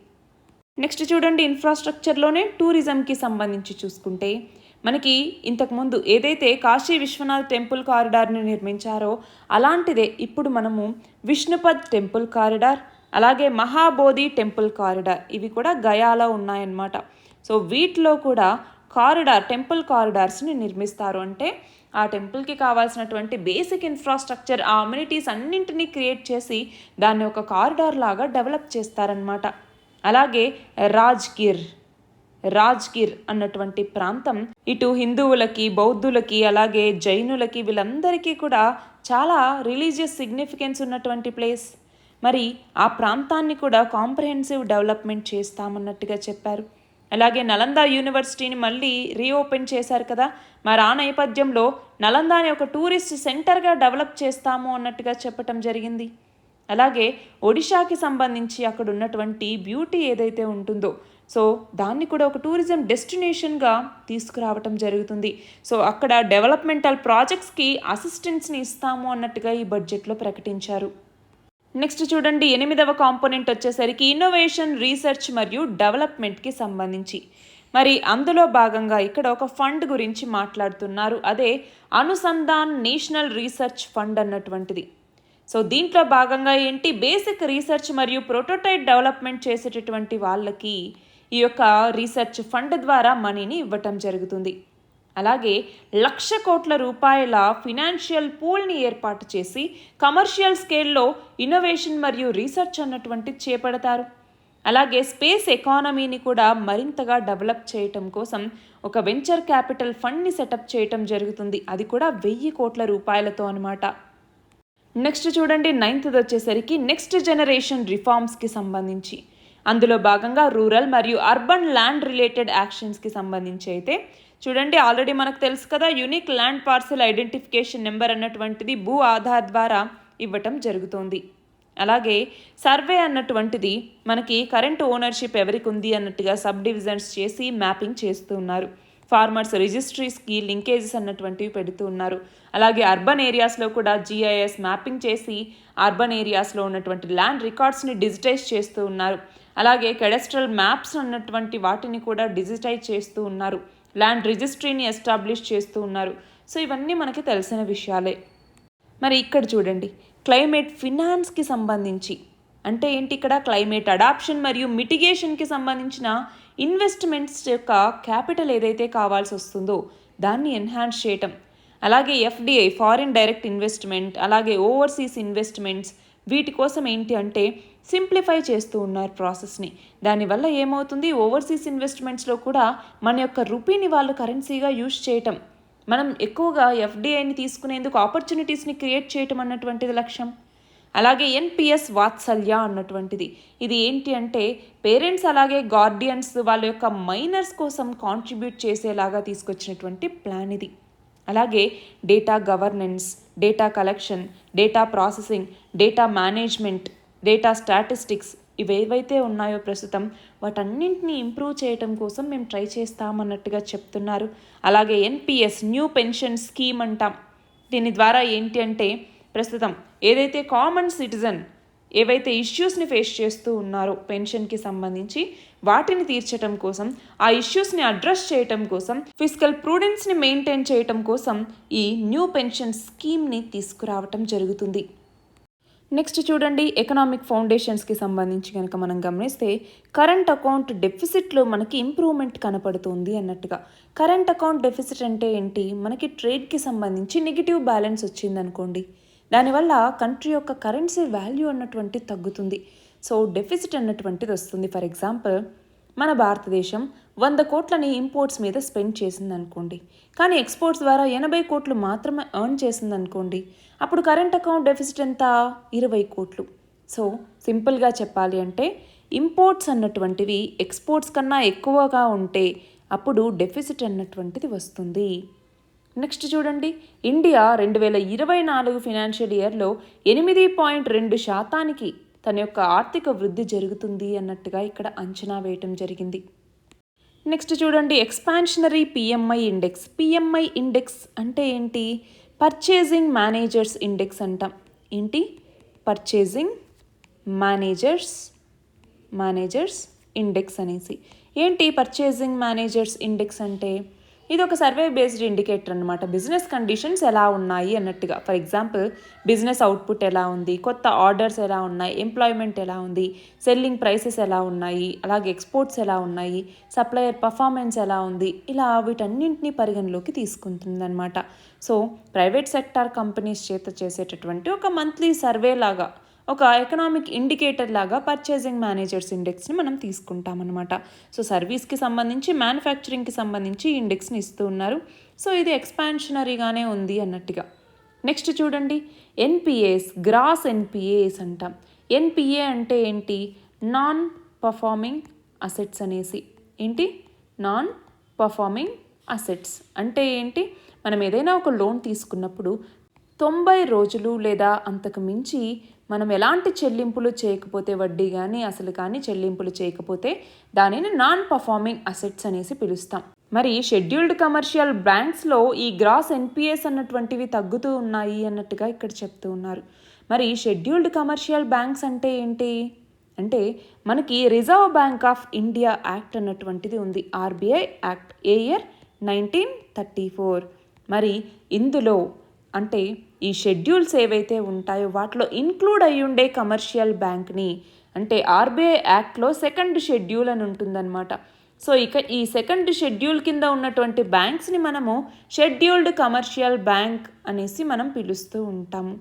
నెక్స్ట్ చూడండి, ఇన్ఫ్రాస్ట్రక్చర్లోనే టూరిజంకి సంబంధించి చూసుకుంటే మనకి ఇంతకుముందు ఏదైతే కాశీ విశ్వనాథ్ టెంపుల్ కారిడార్ని నిర్మించారో అలాంటిదే ఇప్పుడు మనము విష్ణుపద్ టెంపుల్ కారిడార్, అలాగే మహాబోధి టెంపుల్ కారిడార్, ఇవి కూడా గయాలో ఉన్నాయన్నమాట. సో వీటిలో కూడా టెంపుల్ కారిడార్స్ని నిర్మిస్తారు. అంటే ఆ టెంపుల్కి కావాల్సినటువంటి బేసిక్ ఇన్ఫ్రాస్ట్రక్చర్, ఆ అమ్యూనిటీస్ అన్నింటినీ క్రియేట్ చేసి దాన్ని ఒక కారిడార్ లాగా డెవలప్ చేస్తారనమాట. అలాగే రాజ్గిర్ అన్నటువంటి ప్రాంతం ఇటు హిందువులకి, బౌద్ధులకి, అలాగే జైనులకి, వీళ్ళందరికీ కూడా చాలా రిలీజియస్ సిగ్నిఫికెన్స్ ఉన్నటువంటి ప్లేస్. మరి ఆ ప్రాంతాన్ని కూడా కాంప్రహెన్సివ్ డెవలప్మెంట్ చేస్తామన్నట్టుగా చెప్పారు. అలాగే నలంద యూనివర్సిటీని మళ్ళీ రీఓపెన్ చేశారు కదా, మరి ఆ నేపథ్యంలో నలందాని ఒక టూరిస్ట్ సెంటర్గా డెవలప్ చేస్తాము అన్నట్టుగా చెప్పటం జరిగింది. అలాగే ఒడిషాకి సంబంధించి అక్కడ ఉన్నటువంటి బ్యూటీ ఏదైతే ఉంటుందో, సో దాన్ని కూడా ఒక టూరిజం డెస్టినేషన్గా తీసుకురావటం జరుగుతుంది. సో అక్కడ డెవలప్మెంటల్ ప్రాజెక్ట్స్కి అసిస్టెన్స్ని ఇస్తాము అన్నట్టుగా ఈ బడ్జెట్లో ప్రకటించారు. నెక్స్ట్ చూడండి, 8వ కాంపోనెంట్ వచ్చేసరికి ఇన్నోవేషన్, రీసెర్చ్ మరియు డెవలప్మెంట్కి సంబంధించి. మరి అందులో భాగంగా ఇక్కడ ఒక ఫండ్ గురించి మాట్లాడుతున్నారు, అదే అనుసంధాన్ నేషనల్ రీసెర్చ్ ఫండ్ అన్నటువంటిది. సో దీంట్లో భాగంగా ఏంటి, బేసిక్ రీసెర్చ్ మరియు ప్రోటోటైప్ డెవలప్మెంట్ చేసేటటువంటి వాళ్ళకి ఈ యొక్క రీసెర్చ్ ఫండ్ ద్వారా మనీని ఇవ్వటం జరుగుతుంది. అలాగే 1,00,000 కోట్ల రూపాయల ఫినాన్షియల్ పూల్ని ఏర్పాటు చేసి కమర్షియల్ స్కేల్లో ఇన్నోవేషన్ మరియు రీసెర్చ్ అన్నటువంటి చేపడతారు. అలాగే స్పేస్ ఎకానమీని కూడా మరింతగా డెవలప్ చేయటం కోసం ఒక వెంచర్ క్యాపిటల్ ఫండ్ని సెటప్ చేయటం జరుగుతుంది. అది కూడా 1,000 కోట్ల రూపాయలతో అనమాట. నెక్స్ట్ చూడండి, 9th వచ్చేసరికి నెక్స్ట్ జనరేషన్ రిఫార్మ్స్కి సంబంధించి. అందులో భాగంగా రూరల్ మరియు అర్బన్ ల్యాండ్ రిలేటెడ్ యాక్షన్స్కి సంబంధించి అయితే చూడండి, ఆల్రెడీ మనకు తెలుసు కదా, unique land parcel identification number అన్నటువంటిది భూ ఆధార్ ద్వారా ఇవ్వటం జరుగుతోంది. అలాగే సర్వే అన్నటువంటిది మనకి కరెంట్ ఓనర్షిప్ ఎవరికి ఉంది అన్నట్టుగా సబ్ డివిజన్స్ చేసి మ్యాపింగ్ చేస్తూ ఉన్నారు. ఫార్మర్స్ రిజిస్ట్రీస్కి లింకేజెస్ అన్నటువంటివి పెడుతూ ఉన్నారు. అలాగే అర్బన్ ఏరియాస్లో కూడా GIS మ్యాపింగ్ చేసి అర్బన్ ఏరియాస్లో ఉన్నటువంటి ల్యాండ్ రికార్డ్స్ని డిజిటైజ్ చేస్తూ ఉన్నారు. అలాగే కెడస్ట్రల్ మ్యాప్స్ అన్నటువంటి వాటిని కూడా డిజిటైజ్ చేస్తూ ఉన్నారు. ల్యాండ్ రిజిస్ట్రీని ఎస్టాబ్లిష్ చేస్తూ ఉన్నారు. సో ఇవన్నీ మనకి తెలిసిన విషయాలే. మరి ఇక్కడ చూడండి, క్లైమేట్ ఫినాన్స్కి సంబంధించి అంటే ఏంటి, ఇక్కడ క్లైమేట్ అడాప్షన్ మరియు మిటిగేషన్కి సంబంధించిన ఇన్వెస్ట్మెంట్స్ యొక్క క్యాపిటల్ ఏదైతే కావాల్సి వస్తుందో దాన్ని ఎన్హాన్స్ చేయటం. అలాగే FDI ఫారిన్ డైరెక్ట్ ఇన్వెస్ట్మెంట్, అలాగే ఓవర్సీస్ ఇన్వెస్ట్మెంట్స్, వీటి కోసం ఏంటి అంటే సింప్లిఫై చేస్తూ ఉన్నారు ప్రాసెస్ని. దానివల్ల ఏమవుతుంది, ఓవర్సీస్ ఇన్వెస్ట్మెంట్స్లో కూడా మన యొక్క రూపీని వాళ్ళు కరెన్సీగా యూజ్ చేయటం, మనం ఎక్కువగా FDIని తీసుకునేందుకు ఆపర్చునిటీస్ని క్రియేట్ చేయటం అన్నటువంటిది లక్ష్యం. అలాగే NPS వాత్సల్య అన్నటువంటిది, ఇది ఏంటి అంటే పేరెంట్స్ అలాగే గార్డియన్స్ వాళ్ళ యొక్క మైనర్స్ కోసం కాంట్రిబ్యూట్ చేసేలాగా తీసుకొచ్చినటువంటి ప్లాన్ ఇది. అలాగే data governance, data collection, data processing, data management, data statistics, ఇవేవైతే ఉన్నాయో ప్రస్తుతం వాటన్నింటినీ ఇంప్రూవ్ చేయటం కోసం మేము ట్రై చేస్తామన్నట్టుగా చెప్తున్నారు. అలాగే NPS న్యూ పెన్షన్ స్కీమ్ అంటాం. దీని ద్వారా ఏంటి అంటే ప్రస్తుతం ఏదైతే కామన్ సిటిజన్ ఏవైతే ఇష్యూస్ని ఫేస్ చేస్తూ ఉన్నారో పెన్షన్కి సంబంధించి వాటిని తీర్చడం కోసం, ఆ ఇష్యూస్ని అడ్రస్ చేయటం కోసం, ఫిజికల్ ప్రూడెన్స్ని మెయింటైన్ చేయటం కోసం ఈ న్యూ పెన్షన్ స్కీమ్ని తీసుకురావటం జరుగుతుంది. నెక్స్ట్ చూడండి, ఎకనామిక్ ఫౌండేషన్స్కి సంబంధించి కనుక మనం గమనిస్తే కరెంట్ అకౌంట్ డెఫిసిట్లో మనకి ఇంప్రూవ్మెంట్ కనపడుతుంది అన్నట్టుగా. కరెంట్ అకౌంట్ డెఫిసిట్ అంటే ఏంటి, మనకి ట్రేడ్కి సంబంధించి నెగిటివ్ బ్యాలెన్స్ వచ్చిందనుకోండి, దానివల్ల కంట్రీ యొక్క కరెన్సీ వాల్యూ అన్నటువంటి తగ్గుతుంది. సో డెఫిసిట్ అన్నటువంటిది వస్తుంది. ఫర్ ఎగ్జాంపుల్, మన భారతదేశం 100 కోట్లని ఇంపోర్ట్స్ మీద స్పెండ్ చేసింది అనుకోండి, కానీ ఎక్స్పోర్ట్స్ ద్వారా 80 కోట్లు మాత్రమే ఎర్న్ చేసింది అనుకోండి, అప్పుడు కరెంట్ అకౌంట్ డెఫిసిట్ ఎంత, 20 కోట్లు. సో సింపుల్గా చెప్పాలి అంటే ఇంపోర్ట్స్ అన్నటువంటివి ఎక్స్పోర్ట్స్ కన్నా ఎక్కువగా ఉంటే అప్పుడు డెఫిసిట్ అన్నటువంటిది వస్తుంది. నెక్స్ట్ చూడండి, ఇండియా 2024 ఫినాన్షియల్ ఇయర్లో 8.2% తన యొక్క ఆర్థిక వృద్ధి జరుగుతుంది అన్నట్టుగా ఇక్కడ అంచనా వేయటం జరిగింది. నెక్స్ట్ చూడండి, expansionary PMI index. PMI index అంటే ఏంటి, పర్చేజింగ్ మేనేజర్స్ ఇండెక్స్ అంటాం. ఏంటి, పర్చేజింగ్ మేనేజర్స్ ఇండెక్స్ అనేసి. ఏంటి పర్చేజింగ్ మేనేజర్స్ ఇండెక్స్ అంటే, ఇది ఒక సర్వే బేస్డ్ ఇండికేటర్ అనమాట. బిజినెస్ కండిషన్స్ ఎలా ఉన్నాయి అన్నట్టుగా. ఫర్ ఎగ్జాంపుల్ బిజినెస్ అవుట్పుట్ ఎలా ఉంది, కొత్త ఆర్డర్స్ ఎలా ఉన్నాయి, ఎంప్లాయ్మెంట్ ఎలా ఉంది, సెల్లింగ్ ప్రైసెస్ ఎలా ఉన్నాయి, అలాగే ఎక్స్పోర్ట్స్ ఎలా ఉన్నాయి, సప్లయర్ పర్ఫార్మెన్స్ ఎలా ఉంది, ఇలా వీటన్నింటినీ పరిగణలోకి తీసుకుంటుందన్నమాట. సో ప్రైవేట్ సెక్టార్ కంపెనీస్ చేత చేసేటటువంటి ఒక మంత్లీ సర్వే లాగా, ఒక ఎకనామిక్ ఇండికేటర్ లాగా పర్చేసింగ్ మేనేజర్స్ ఇండెక్స్ని మనం తీసుకుంటామన్నమాట. సో సర్వీస్కి సంబంధించి, మ్యానుఫ్యాక్చరింగ్కి సంబంధించి ఇండెక్స్ని ఇస్తూ ఉన్నారు. సో ఇది ఎక్స్పాన్షనరీగానే ఉంది అన్నట్టుగా. నెక్స్ట్ చూడండి, ఎన్పిఏస్, గ్రాస్ ఎన్పిఏస్ అంటాం. ఎన్పిఏ అంటే ఏంటి? నాన్ పర్ఫార్మింగ్ అసెట్స్ అనేసి. ఏంటి? నాన్ పర్ఫార్మింగ్ అసెట్స్ అంటే ఏంటి? మనం ఏదైనా ఒక లోన్ తీసుకున్నప్పుడు 90 రోజులు లేదా అంతకు మించి మనం ఎలాంటి చెల్లింపులు చేయకపోతే, వడ్డీ కానీ అసలు కానీ చెల్లింపులు చేయకపోతే దానిని నాన్ పర్ఫార్మింగ్ అసెట్స్ అనేసి పిలుస్తాం. మరి షెడ్యూల్డ్ కమర్షియల్ బ్యాంక్స్లో ఈ గ్రాస్ ఎన్పిఎస్ అన్నటువంటివి తగ్గుతూ ఉన్నాయి అన్నట్టుగా ఇక్కడ చెప్తూ ఉన్నారు. మరి షెడ్యూల్డ్ కమర్షియల్ బ్యాంక్స్ అంటే ఏంటి అంటే, మనకి reserve bank of India act అన్నటువంటిది ఉంది, ఆర్బీఐ యాక్ట్, ఏ ఇయర్ 1934. మరి ఇందులో అంటే ఈ షెడ్యూల్స్ ఏవైతే ఉంటాయో వాటిలో ఇన్క్లూడ్ అయ్యి ఉండే కమర్షియల్ బ్యాంక్ని, అంటే ఆర్బీఐ యాక్ట్లో సెకండ్ షెడ్యూల్ అని ఉంటుందన్నమాట. సో ఇక ఈ సెకండ్ షెడ్యూల్ కింద ఉన్నటువంటి బ్యాంక్స్ని మనము షెడ్యూల్డ్ కమర్షియల్ బ్యాంక్ అనేసి మనం పిలుస్తూ ఉంటాము.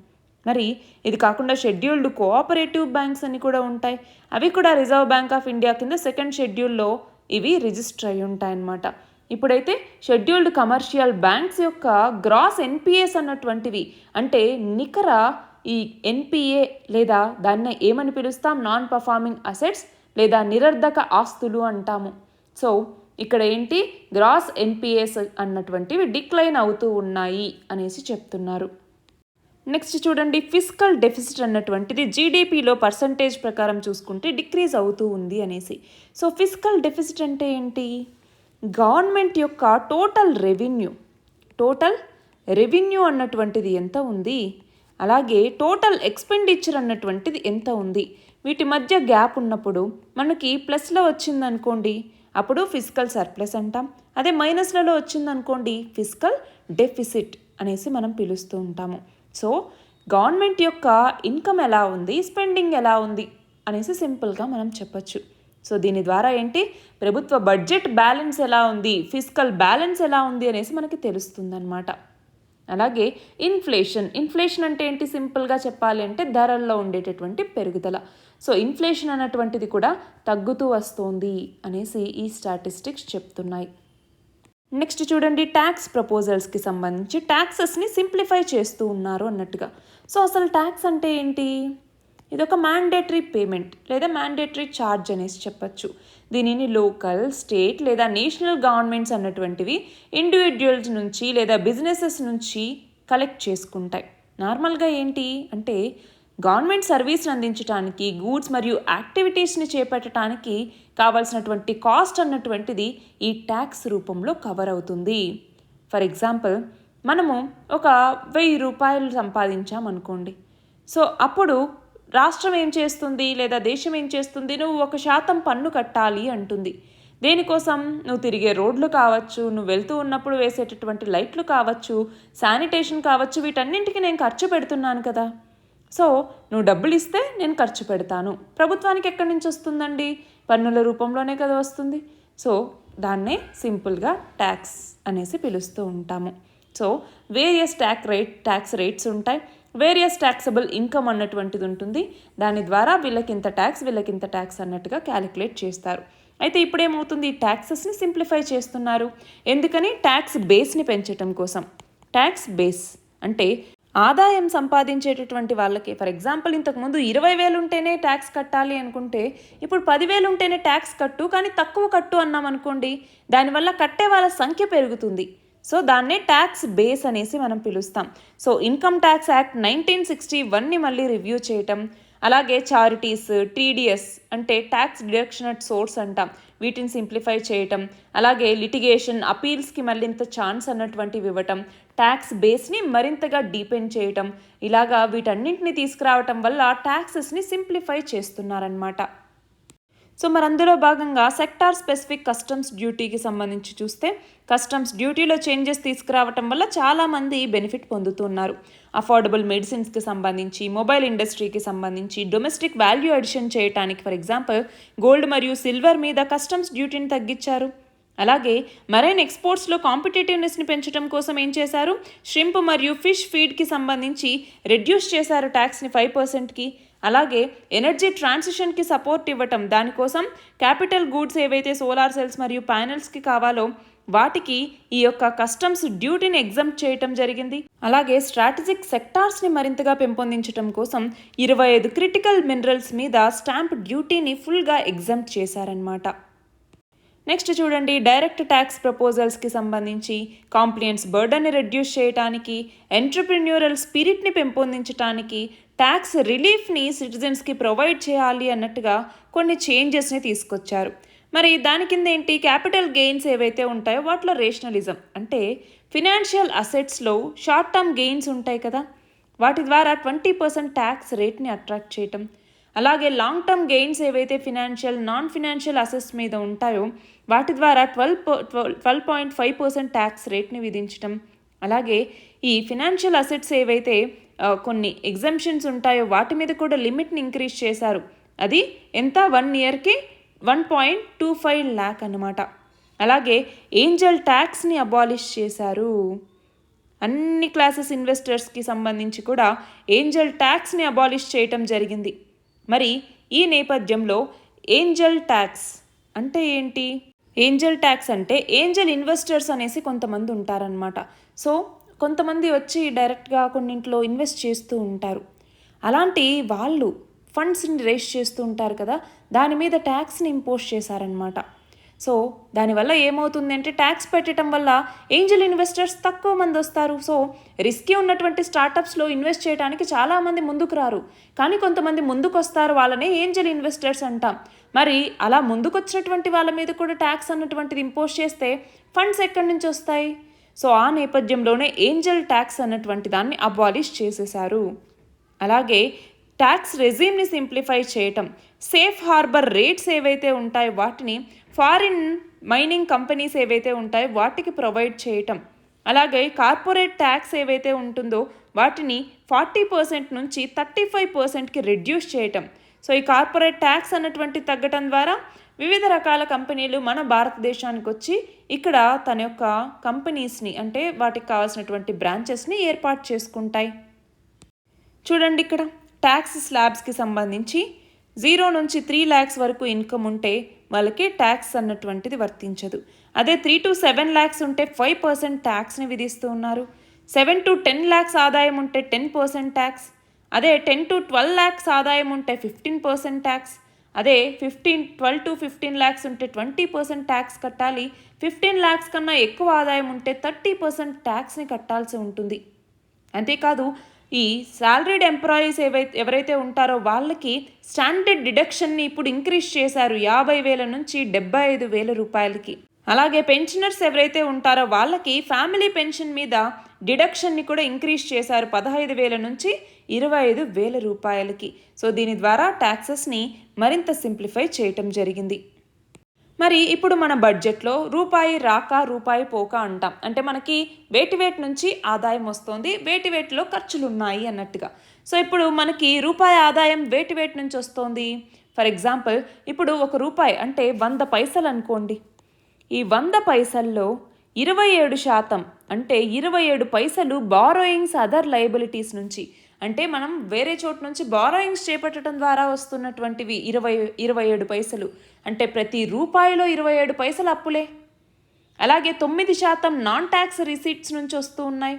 మరి ఇది కాకుండా షెడ్యూల్డ్ కోఆపరేటివ్ బ్యాంక్స్ అని కూడా ఉంటాయి. అవి కూడా రిజర్వ్ బ్యాంక్ ఆఫ్ ఇండియా కింద సెకండ్ షెడ్యూల్లో ఇవి రిజిస్టర్ అయి ఉంటాయన్నమాట. ఇప్పుడైతే షెడ్యూల్డ్ కమర్షియల్ బ్యాంక్స్ యొక్క గ్రాస్ ఎన్పిఎస్ అన్నటువంటివి, అంటే నికర ఈ ఎన్పిఏ లేదా దాన్ని ఏమని పిలుస్తాం? నాన్ పర్ఫార్మింగ్ అసెట్స్ లేదా నిరర్ధక ఆస్తులు అంటాము. సో ఇక్కడ ఏంటి? గ్రాస్ ఎన్పిఎస్ అన్నటువంటివి డిక్లైన్ అవుతూ ఉన్నాయి అనేసి చెప్తున్నారు. నెక్స్ట్ చూడండి, ఫిస్కల్ డెఫిసిట్ అన్నటువంటిది జీడిపిలో పర్సంటేజ్ ప్రకారం చూసుకుంటే డిక్రీజ్ అవుతూ ఉంది అనేసి. సో ఫిస్కల్ డెఫిసిట్ అంటే ఏంటి? గవర్నమెంట్ యొక్క టోటల్ రెవెన్యూ అన్నటువంటిది ఎంత ఉంది, అలాగే టోటల్ ఎక్స్పెండిచర్ అన్నటువంటిది ఎంత ఉంది, వీటి మధ్య గ్యాప్ ఉన్నప్పుడు మనకి ప్లస్లో వచ్చిందనుకోండి అప్పుడు ఫిస్కల్ సర్ప్లస్ అంటాం. అదే మైనస్లలో వచ్చిందనుకోండి ఫిస్కల్ డెఫిసిట్ అనేసి మనం పిలుస్తూ ఉంటాము. సో గవర్నమెంట్ యొక్క ఇన్కమ్ ఎలా ఉంది, స్పెండింగ్ ఎలా ఉంది అనేసి సింపుల్గా మనం చెప్పచ్చు. సో దీని ద్వారా ఏంటి? ప్రభుత్వ బడ్జెట్ బ్యాలెన్స్ ఎలా ఉంది, ఫిస్కల్ బ్యాలెన్స్ ఎలా ఉంది అనేసి మనకి తెలుస్తుందన్నమాట. అలాగే ఇన్ఫ్లేషన్ అంటే ఏంటి? సింపుల్గా చెప్పాలి అంటే ధరల్లో ఉండేటటువంటి పెరుగుదల. సో ఇన్ఫ్లేషన్ అన్నటువంటిది కూడా తగ్గుతూ వస్తుంది అనేసి ఈ స్టాటిస్టిక్స్ చెప్తున్నాయి. నెక్స్ట్ చూడండి, ట్యాక్స్ ప్రపోజల్స్కి సంబంధించి ట్యాక్సెస్ని సింప్లిఫై చేస్తూ ఉన్నారు అన్నట్టుగా. సో అసలు ట్యాక్స్ అంటే ఏంటి? ఇది ఒక మ్యాండేటరీ పేమెంట్ లేదా మ్యాండేటరీ ఛార్జ్ అనేసి చెప్పచ్చు. దీనిని లోకల్, స్టేట్ లేదా నేషనల్ గవర్నమెంట్స్ అన్నటువంటివి ఇండివిజువల్స్ నుంచి లేదా బిజినెసెస్ నుంచి కలెక్ట్ చేసుకుంటాయి. నార్మల్గా ఏంటి అంటే గవర్నమెంట్ సర్వీస్ని అందించడానికి, గూడ్స్ మరియు యాక్టివిటీస్ని చేపట్టడానికి కావాల్సినటువంటి కాస్ట్ అన్నటువంటిది ఈ ట్యాక్స్ రూపంలో కవర్ అవుతుంది. ఫర్ ఎగ్జాంపుల్, మనము ఒక 1000 రూపాయలు సంపాదించామనుకోండి. సో అప్పుడు రాష్ట్రం ఏం చేస్తుంది లేదా దేశం ఏం చేస్తుంది? నువ్వు 1% పన్ను కట్టాలి అంటుంది. దేనికోసం? నువ్వు తిరిగే రోడ్లు కావచ్చు, నువ్వు వెళ్తూ ఉన్నప్పుడు వేసేటటువంటి లైట్లు కావచ్చు, శానిటేషన్ కావచ్చు, వీటన్నింటికి నేను ఖర్చు పెడుతున్నాను కదా. సో నువ్వు డబ్బులు ఇస్తే నేను ఖర్చు పెడతాను. ప్రభుత్వానికి ఎక్కడి నుంచి వస్తుందండి? పన్నుల రూపంలోనే కదా వస్తుంది. సో దాన్నే సింపుల్గా ట్యాక్స్ అనేసి పిలుస్తూ ఉంటాము. సో వేరియస్ ట్యాక్స్ రేట్స్ ఉంటాయి. వేరియస్ ట్యాక్సబుల్ ఇన్కమ్ అన్నటువంటిది ఉంటుంది. దాని ద్వారా వీళ్ళకింత ట్యాక్స్ అన్నట్టుగా క్యాలిక్యులేట్ చేస్తారు. అయితే ఇప్పుడేమవుతుంది? ఈ ట్యాక్సెస్ని సింప్లిఫై చేస్తున్నారు. ఎందుకని? ట్యాక్స్ బేస్ని పెంచడం కోసం. ట్యాక్స్ బేస్ అంటే ఆదాయం సంపాదించేటటువంటి వాళ్ళకి, ఫర్ ఎగ్జాంపుల్ ఇంతకుముందు 20,000 ఉంటేనే ట్యాక్స్ కట్టాలి అనుకుంటే ఇప్పుడు 10,000 ఉంటేనే ట్యాక్స్ కట్టు, కానీ తక్కువ కట్టు అన్నాం అనుకోండి, దానివల్ల కట్టే వాళ్ళ సంఖ్య పెరుగుతుంది. సో దాన్నే ట్యాక్స్ బేస్ అనేసి మనం పిలుస్తాం. సో ఇన్కమ్ ట్యాక్స్ యాక్ట్ 1961ని మళ్ళీ రివ్యూ చేయటం, అలాగే చారిటీస్, టీడీఎస్ అంటే ట్యాక్స్ డిడక్షన్ అట్ సోర్స్ అంటాం, వీటిని సింప్లిఫై చేయటం, అలాగే లిటిగేషన్, అపీల్స్కి మరింత ఛాన్స్ అన్నటువంటివి ఇవ్వటం, ట్యాక్స్ బేస్ని మరింతగా డీపెండ్ చేయటం, ఇలాగా వీటన్నింటిని తీసుకురావటం వల్ల ట్యాక్సెస్ని సింప్లిఫై చేస్తున్నారనమాట. సో మరి అందులో భాగంగా సెక్టార్ స్పెసిఫిక్ కస్టమ్స్ డ్యూటీకి సంబంధించి చూస్తే కస్టమ్స్ డ్యూటీలో చేంజెస్ తీసుకురావటం వల్ల చాలామంది బెనిఫిట్ పొందుతున్నారు. అఫోర్డబుల్ మెడిసిన్స్కి సంబంధించి, మొబైల్ ఇండస్ట్రీకి సంబంధించి, డొమెస్టిక్ వాల్యూ అడిషన్ చేయడానికి ఫర్ ఎగ్జాంపుల్ గోల్డ్ మరియు సిల్వర్ మీద కస్టమ్స్ డ్యూటీని తగ్గించారు. అలాగే మరైన్ ఎక్స్పోర్ట్స్లో కాంపిటేటివ్నెస్ని పెంచడం కోసం ఏం చేశారు, ష్రింప్ మరియు ఫిష్ ఫీడ్కి సంబంధించి రెడ్యూస్ చేశారు ట్యాక్స్ని 5%కి. అలాగే ఎనర్జీ ట్రాన్సిషన్కి సపోర్ట్ ఇవ్వటం, దానికోసం క్యాపిటల్ గూడ్స్ ఏవైతే సోలార్ సెల్స్ మరియు ప్యానెల్స్కి కావాలో వాటికి ఈ యొక్క కస్టమ్స్ డ్యూటీని ఎగ్జంప్ట్ చేయటం జరిగింది. అలాగే స్ట్రాటజిక్ సెక్టార్స్ని మరింతగా పెంపొందించడం కోసం 25 క్రిటికల్ మినరల్స్ మీద స్టాంప్ డ్యూటీని ఫుల్గా ఎగ్జంప్ట్ చేశారనమాట. నెక్స్ట్ చూడండి, డైరెక్ట్ ట్యాక్స్ ప్రపోజల్స్కి సంబంధించి కాంప్లియన్స్ బర్డన్ని రెడ్యూస్ చేయడానికి, ఎంటర్ప్రెన్యూరల్ స్పిరిట్ని పెంపొందించడానికి, ట్యాక్స్ రిలీఫ్ని సిటిజన్స్కి ప్రొవైడ్ చేయాలి అన్నట్టుగా కొన్ని చేంజెస్ని తీసుకొచ్చారు. మరి దాని కింద ఏంటి, క్యాపిటల్ గెయిన్స్ ఏవైతే ఉంటాయో వాటిలో రేషనలిజం, అంటే ఫినాన్షియల్ అసెట్స్లో షార్ట్ టర్మ్ గెయిన్స్ ఉంటాయి కదా, వాటి ద్వారా 20% ట్యాక్స్ రేట్ని అట్రాక్ట్ చేయటం. అలాగే లాంగ్ టర్మ్ గెయిన్స్ ఏవైతే ఫినాన్షియల్ నాన్ ఫినాన్షియల్ అసెట్స్ మీద ఉంటాయో వాటి ద్వారా 12.5% ట్యాక్స్ రేట్ని విధించటం. అలాగే ఈ ఫినాన్షియల్ అసెట్స్ ఏవైతే కొన్ని ఎగ్జంప్షన్స్ ఉంటాయో వాటి మీద కూడా లిమిట్ని ఇంక్రీజ్ చేశారు. అది ఎంత, 1 ఇయర్కి 1.25 lakh అన్నమాట. అలాగే ఏంజల్ ట్యాక్స్ని అబాలిష్ చేశారు. అన్ని క్లాసెస్ ఇన్వెస్టర్స్కి సంబంధించి కూడా ఏంజల్ ట్యాక్స్ని అబాలిష్ చేయటం జరిగింది. మరి ఈ నేపథ్యంలో ఏంజల్ ట్యాక్స్ అంటే ఏంటి, ఏంజల్ ట్యాక్స్ అంటే ఏంజల్ ఇన్వెస్టర్స్ అనేసి కొంతమంది ఉంటారనమాట. సో కొంతమంది వచ్చి డైరెక్ట్గా కొన్నింట్లో ఇన్వెస్ట్ చేస్తూ ఉంటారు. అలాంటి వాళ్ళు ఫండ్స్ని రేస్ చేస్తూ ఉంటారు కదా, దాని మీద ట్యాక్స్ని ఇంపోజ్ చేశారనమాట. సో దానివల్ల ఏమవుతుంది అంటే, ట్యాక్స్ పెట్టడం వల్ల ఏంజల్ ఇన్వెస్టర్స్ తక్కువ మంది వస్తారు. సో రిస్కీ ఉన్నటువంటి స్టార్టప్స్లో ఇన్వెస్ట్ చేయడానికి చాలామంది ముందుకు రారు, కానీ కొంతమంది ముందుకు వస్తారు, వాళ్ళనే ఏంజల్ ఇన్వెస్టర్స్ అంటాం. మరి అలా ముందుకు వచ్చినటువంటి వాళ్ళ మీద కూడా ట్యాక్స్ అన్నటువంటిది ఇంపోజ్ చేస్తే ఫండ్స్ ఎక్కడి నుంచి వస్తాయి? సో ఆ నేపథ్యంలోనే ఏంజల్ ట్యాక్స్ అన్నటువంటి దాన్ని అబాలిష్ చేసేశారు. అలాగే ట్యాక్స్ రెజీమ్ని సింప్లిఫై చేయటం, సేఫ్ హార్బర్ రేట్స్ ఏవైతే ఉంటాయో వాటిని ఫారిన్ మైనింగ్ కంపెనీస్ ఏవైతే ఉంటాయో వాటికి ప్రొవైడ్ చేయటం. అలాగే కార్పొరేట్ ట్యాక్స్ ఏవైతే ఉంటుందో వాటిని 40% నుంచి 35%కి రెడ్యూస్ చేయటం. సో ఈ కార్పొరేట్ ట్యాక్స్ అన్నటువంటి తగ్గటం ద్వారా వివిధ రకాల కంపెనీలు మన భారతదేశానికి వచ్చి ఇక్కడ తన యొక్క కంపెనీస్ని, అంటే వాటికి కావాల్సినటువంటి బ్రాంచెస్ని ఏర్పాటు చేసుకుంటాయి. చూడండి, ఇక్కడ ట్యాక్స్ స్లాబ్స్కి సంబంధించి 0 నుంచి 3 lakhs వరకు ఇన్కమ్ ఉంటే వాళ్ళకి ట్యాక్స్ అన్నటువంటిది వర్తించదు. అదే 3 to 7 lakhs ఉంటే 5% ట్యాక్స్ని విధిస్తూ ఉన్నారు. 7 to 10 lakhs ఆదాయం ఉంటే 10% ట్యాక్స్. అదే 10 to 12 lakhs ఆదాయం ఉంటే 15% ట్యాక్స్. అదే 12 to 15 lakhs ఉంటే 20% ట్యాక్స్ కట్టాలి. 15 lakhs కన్నా ఎక్కువ ఆదాయం ఉంటే 30% ట్యాక్స్ని కట్టాల్సి ఉంటుంది. అంతేకాదు, ఈ సాలరీడ్ ఎంప్లాయీస్ ఎవరైతే ఉంటారో వాళ్ళకి స్టాండర్డ్ డిడక్షన్ని ఇప్పుడు ఇంక్రీజ్ చేశారు 50,000 నుంచి 75,000 రూపాయలకి. అలాగే పెన్షనర్స్ ఎవరైతే ఉంటారో వాళ్ళకి ఫ్యామిలీ పెన్షన్ మీద డిడక్షన్ని కూడా ఇంక్రీజ్ చేశారు 15,000 నుంచి 25,000 రూపాయలకి. సో దీని ద్వారా ట్యాక్సెస్ని మరింత సింప్లిఫై చేయటం జరిగింది. మరి ఇప్పుడు మన బడ్జెట్లో రూపాయి రాక రూపాయి పోక అంటాం. అంటే మనకి వేటి నుంచి ఆదాయం వస్తుంది, వేటిలో ఖర్చులు ఉన్నాయి అన్నట్టుగా. సో ఇప్పుడు మనకి రూపాయి ఆదాయం వేటి నుంచి వస్తుంది. ఫర్ ఎగ్జాంపుల్, ఇప్పుడు 1 రూపాయి అంటే 100 పైసలు అనుకోండి. ఈ 100 పైసల్లో 27% అంటే 27 పైసలు బారోయింగ్స్ అదర్ లయబిలిటీస్ నుంచి, అంటే మనం వేరే చోటు నుంచి బారోయింగ్స్ చేపట్టడం ద్వారా వస్తున్నటువంటివి 27 పైసలు. అంటే ప్రతి రూపాయిలో 27 పైసలు అప్పులే. అలాగే 9% నాన్ ట్యాక్స్ రిసీట్స్ నుంచి వస్తూ ఉన్నాయి.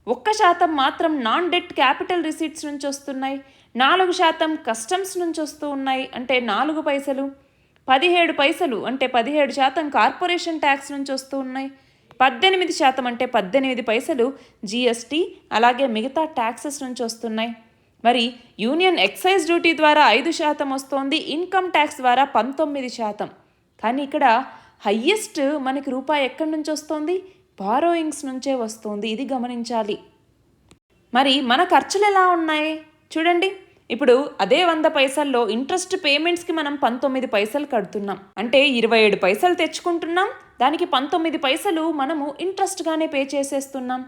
1% మాత్రం నాన్ డెట్ క్యాపిటల్ రిసీట్స్ నుంచి వస్తున్నాయి. 4% కస్టమ్స్ నుంచి వస్తూ ఉన్నాయి, అంటే 4 పైసలు. 17 పైసలు అంటే 17% కార్పొరేషన్ ట్యాక్స్ నుంచి వస్తూ ఉన్నాయి. 18% అంటే 18 పైసలు జిఎస్టీ, అలాగే మిగతా ట్యాక్సెస్ నుంచి వస్తున్నాయి. మరి యూనియన్ ఎక్సైజ్ డ్యూటీ ద్వారా 5% వస్తుంది, ఇన్కమ్ ట్యాక్స్ ద్వారా 19%. కానీ ఇక్కడ హయ్యెస్ట్ మనకి రూపాయి ఎక్కడి నుంచి వస్తుంది, బారోయింగ్స్ నుంచే వస్తుంది. ఇది గమనించాలి. మరి మన ఖర్చులు ఎలా ఉన్నాయి చూడండి. ఇప్పుడు అదే 100 పైసల్లో ఇంట్రెస్ట్ పేమెంట్స్కి మనం 19 పైసలు కడుతున్నాం. అంటే 27 పైసలు తెచ్చుకుంటున్నాం, దానికి 19 పైసలు మనము ఇంట్రెస్ట్గానే పే చేసేస్తున్నాం.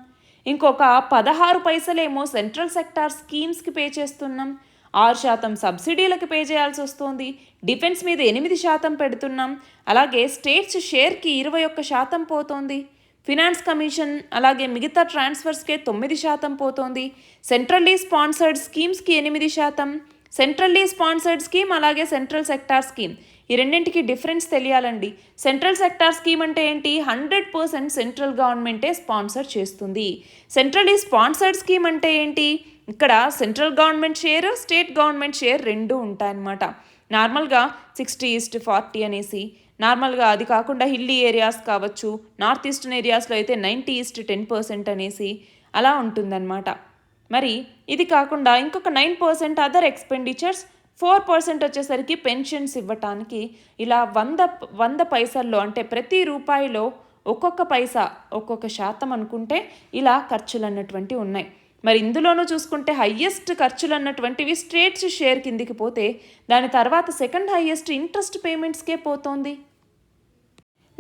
ఇంకొక 16 పైసలేమో సెంట్రల్ సెక్టార్ స్కీమ్స్కి పే చేస్తున్నాం. 6% సబ్సిడీలకు పే చేయాల్సి వస్తుంది. డిఫెన్స్ మీద 8% పెడుతున్నాం. అలాగే స్టేట్స్ షేర్కి 21% పోతోంది. ఫినాన్స్ కమిషన్ అలాగే మిగతా ట్రాన్స్ఫర్స్కే 9% పోతోంది. సెంట్రల్లీ స్పాన్సర్డ్ స్కీమ్స్కి 8%, సెంట్రల్లీ స్పాన్సర్డ్ స్కీమ్ అలాగే సెంట్రల్ సెక్టార్ స్కీమ్ ఈ రెండింటికి డిఫరెన్స్ తెలియాలండి. సెంట్రల్ సెక్టార్ స్కీమ్ అంటే ఏంటి? 100% సెంట్రల్ గవర్నమెంటే స్పాన్సర్ చేస్తుంది. సెంట్రల్లీ స్పాన్సర్డ్ స్కీమ్ అంటే ఏంటి? ఇక్కడ central government share, state government share రెండు ఉంటాయన్నమాట. నార్మల్గా 60:40 అనేసి, నార్మల్గా అది కాకుండా హిల్లీ ఏరియాస్ కావచ్చు, నార్త్ ఈస్టర్న్ ఏరియాస్లో అయితే 90:10% అనేసి అలా ఉంటుందన్నమాట. మరి ఇది కాకుండా ఇంకొక 9% అదర్ ఎక్స్పెండిచర్స్, 4% వచ్చేసరికి పెన్షన్స్ ఇవ్వటానికి, ఇలా 100 పైసల్లో అంటే ప్రతి రూపాయిలో ఒక్కొక్క పైసా ఒక్కొక్క శాతం అనుకుంటే ఇలా ఖర్చులు అన్నటువంటివి ఉన్నాయి. మరి ఇందులోనూ చూసుకుంటే హయ్యెస్ట్ ఖర్చులు అన్నటువంటివి స్టేట్స్ షేర్ కిందికి పోతే, దాని తర్వాత సెకండ్ హయ్యెస్ట్ ఇంట్రెస్ట్ పేమెంట్స్కే పోతోంది.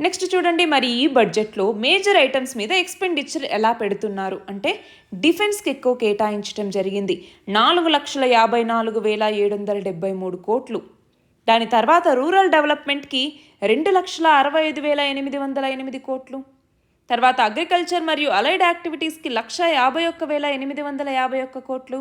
నెక్స్ట్ చూడండి, మరి ఈ బడ్జెట్లో మేజర్ ఐటమ్స్ మీద ఎక్స్పెండిచర్ ఎలా పెడుతున్నారు అంటే డిఫెన్స్కి ఎక్కువ కేటాయించడం జరిగింది. 4,54,773 కోట్లు. దాని తర్వాత రూరల్ డెవలప్మెంట్కి 2,65,808 కోట్లు. తర్వాత అగ్రికల్చర్ మరియు అలైడ్ యాక్టివిటీస్కి 1,51,851 కోట్లు.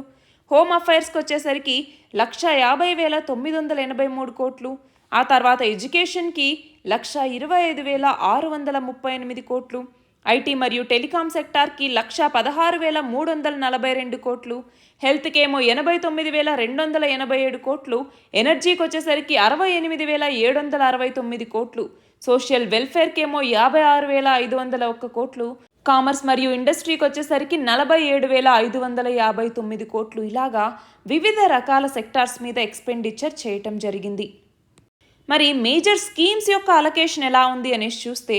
హోమ్ అఫైర్స్కి వచ్చేసరికి 1,50,983 కోట్లు. ఆ తర్వాత ఎడ్యుకేషన్కి 1,25,638 కోట్లు. ఐటీ మరియు టెలికాం సెక్టార్కి 1,16,342 కోట్లు. హెల్త్కి ఏమో 89,287 కోట్లు. ఎనర్జీకి వచ్చేసరికి 68,769 కోట్లు. సోషల్ వెల్ఫేర్కి ఏమో 56,501 కోట్లు. కామర్స్ మరియు ఇండస్ట్రీకి వచ్చేసరికి 47,559 కోట్లు. ఇలాగా వివిధ రకాల సెక్టార్స్ మీద ఎక్స్పెండిచర్ చేయటం జరిగింది. మరి మేజర్ స్కీమ్స్ యొక్క అలొకేషన్ ఎలా ఉంది అనేసి చూస్తే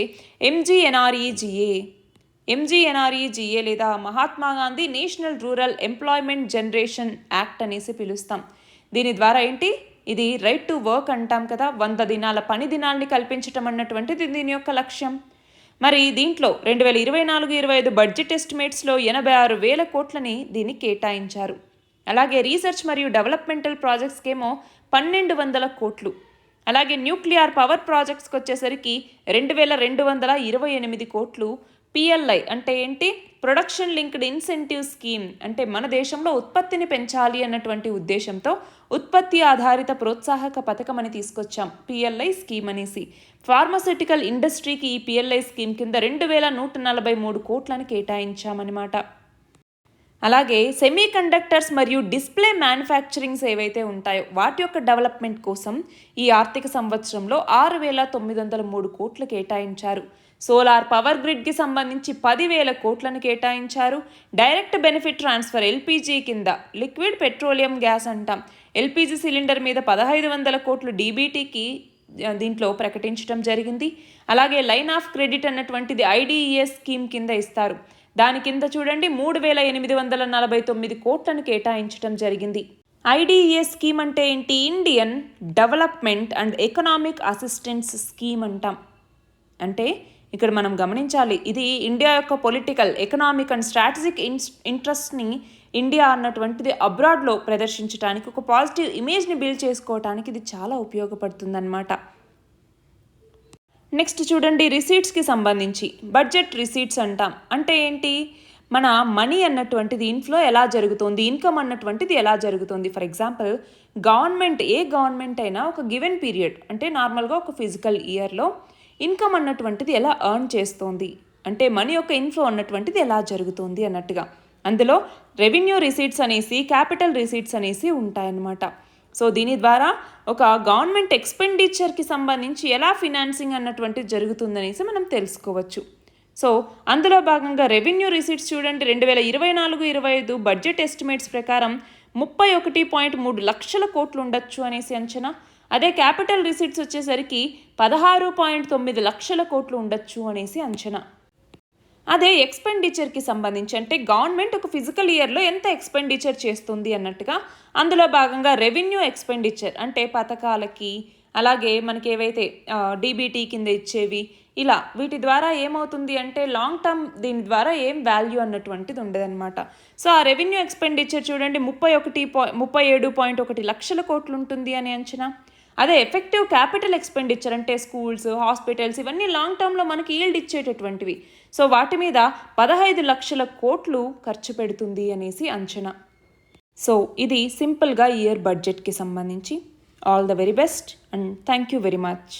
ఎంజీఎన్ఆర్ఈజీఏ లేదా Mahatma Gandhi national rural employment generation act అనేసి పిలుస్తాం. దీని ద్వారా ఏంటి? ఇది రైట్ టు వర్క్ అంటాం కదా, 100 దినాల పని దినాల్ని కల్పించటం అన్నటువంటిది దీని యొక్క లక్ష్యం. మరి దీంట్లో 2024-25 బడ్జెట్ ఎస్టిమేట్స్లో 86,000 కోట్లని దీనికి కేటాయించారు. అలాగే రీసెర్చ్ మరియు డెవలప్మెంటల్ ప్రాజెక్ట్స్కేమో 1,200 కోట్లు. అలాగే న్యూక్లియర్ పవర్ ప్రాజెక్ట్స్కి వచ్చేసరికి 2,228 కోట్లు. పిఎల్ఐ అంటే ఏంటి? ప్రొడక్షన్ లింక్డ్ ఇన్సెంటివ్ స్కీమ్ అంటే మన దేశంలో ఉత్పత్తిని పెంచాలి అన్నటువంటి ఉద్దేశంతో ఉత్పత్తి ఆధారిత ప్రోత్సాహక పథకం అని తీసుకొచ్చాం, పిఎల్ఐ స్కీమ్ అనేసి. ఫార్మాస్యూటికల్ ఇండస్ట్రీకి ఈ పిఎల్ఐ స్కీమ్ కింద 2,143 కోట్లని కేటాయించామన్నమాట. అలాగే సెమీ కండక్టర్స్ మరియు డిస్ప్లే మ్యానుఫ్యాక్చరింగ్స్ ఏవైతే ఉంటాయో వాటి యొక్క డెవలప్మెంట్ కోసం ఈ ఆర్థిక సంవత్సరంలో 6,903 కోట్లు కేటాయించారు. సోలార్ పవర్ గ్రిడ్కి సంబంధించి 10,000 కోట్లను కేటాయించారు. డైరెక్ట్ బెనిఫిట్ ట్రాన్స్ఫర్ ఎల్పీజీ కింద, లిక్విడ్ పెట్రోలియం గ్యాస్ అంటాం, ఎల్పీజీ సిలిండర్ మీద 1,500 కోట్లు డీబీటీకి దీంట్లో ప్రకటించడం జరిగింది. అలాగే లైన్ ఆఫ్ క్రెడిట్ అన్నటువంటిది ఐడిఈఎస్ స్కీమ్ కింద ఇస్తారు. దాని కింద చూడండి 3,849 కోట్లను కేటాయించడం జరిగింది. ఐడిఈఎస్ స్కీమ్ అంటే ఏంటి? Indian development and economic assistance scheme అంటాం. అంటే ఇక్కడ మనం గమనించాలి, ఇది ఇండియా యొక్క పొలిటికల్, ఎకనామిక్ అండ్ స్ట్రాటజిక్ ఇంట్రెస్ట్ని ఇండియా అన్నటువంటిది అబ్రాడ్లో ప్రదర్శించడానికి, ఒక పాజిటివ్ ఇమేజ్ని బిల్డ్ చేసుకోవడానికి ఇది చాలా ఉపయోగపడుతుందన్నమాట. నెక్స్ట్ చూడండి, రిసీట్స్కి సంబంధించి బడ్జెట్ రిసీట్స్ అంటాం. అంటే ఏంటి? మన మనీ అన్నటువంటిది ఇన్ఫ్లో ఎలా జరుగుతుంది, ఇన్కమ్ అన్నటువంటిది ఎలా జరుగుతుంది. ఫర్ ఎగ్జాంపుల్ ఏ గవర్నమెంట్ అయినా ఒక గివెన్ పీరియడ్ అంటే నార్మల్గా ఒక ఫిజికల్ ఇయర్లో ఇన్కమ్ అన్నటువంటిది ఎలా ఎర్న్ చేస్తోంది అంటే మనీ యొక్క ఇన్ఫ్లో అన్నటువంటిది ఎలా జరుగుతుంది అన్నట్టుగా. అందులో రెవెన్యూ రిసీట్స్ అనేసి, క్యాపిటల్ రిసీట్స్ అనేసి ఉంటాయన్నమాట. సో దీని ద్వారా ఒక గవర్నమెంట్ ఎక్స్పెండిచర్కి సంబంధించి ఎలా ఫినాన్సింగ్ అన్నటువంటిది జరుగుతుందనేసి మనం తెలుసుకోవచ్చు. సో అందులో భాగంగా రెవెన్యూ రిసీట్స్ చూడండి, 2024-25 బడ్జెట్ ఎస్టిమేట్స్ ప్రకారం 31.3 లక్షల కోట్లు ఉండొచ్చు అనేసి అంచనా. అదే క్యాపిటల్ రిసీట్స్ వచ్చేసరికి 16.9 లక్షల కోట్లు ఉండొచ్చు అనేసి అంచనా. అదే ఎక్స్పెండిచర్కి సంబంధించి అంటే గవర్నమెంట్ ఒక ఫిజికల్ ఇయర్లో ఎంత ఎక్స్పెండిచర్ చేస్తుంది అన్నట్టుగా అందులో భాగంగా రెవెన్యూ ఎక్స్పెండిచర్ అంటే పథకాలకి అలాగే మనకి ఏవైతే డీబీటీ కింద ఇచ్చేవి ఇలా వీటి ద్వారా ఏమవుతుంది అంటే లాంగ్ టర్మ్ దీని ద్వారా ఏం వాల్యూ అన్నటువంటిది ఉండదన్నమాట. సో ఆ రెవెన్యూ ఎక్స్పెండిచర్ చూడండి 37.1 లక్షల కోట్లు ఉంటుంది అని అంచనా. అదే ఎఫెక్టివ్ క్యాపిటల్ ఎక్స్పెండిచర్ అంటే స్కూల్స్, హాస్పిటల్స్ ఇవన్నీ లాంగ్ టర్మ్లో మనకి ఈల్డ్ ఇచ్చేటటువంటివి. సో వాటి మీద 15 లక్షల కోట్లు ఖర్చు పెడుతుంది అనేసి అంచనా. సో ఇది సింపుల్గా ఇయర్ బడ్జెట్కి సంబంధించి. All the very best and thank you very much.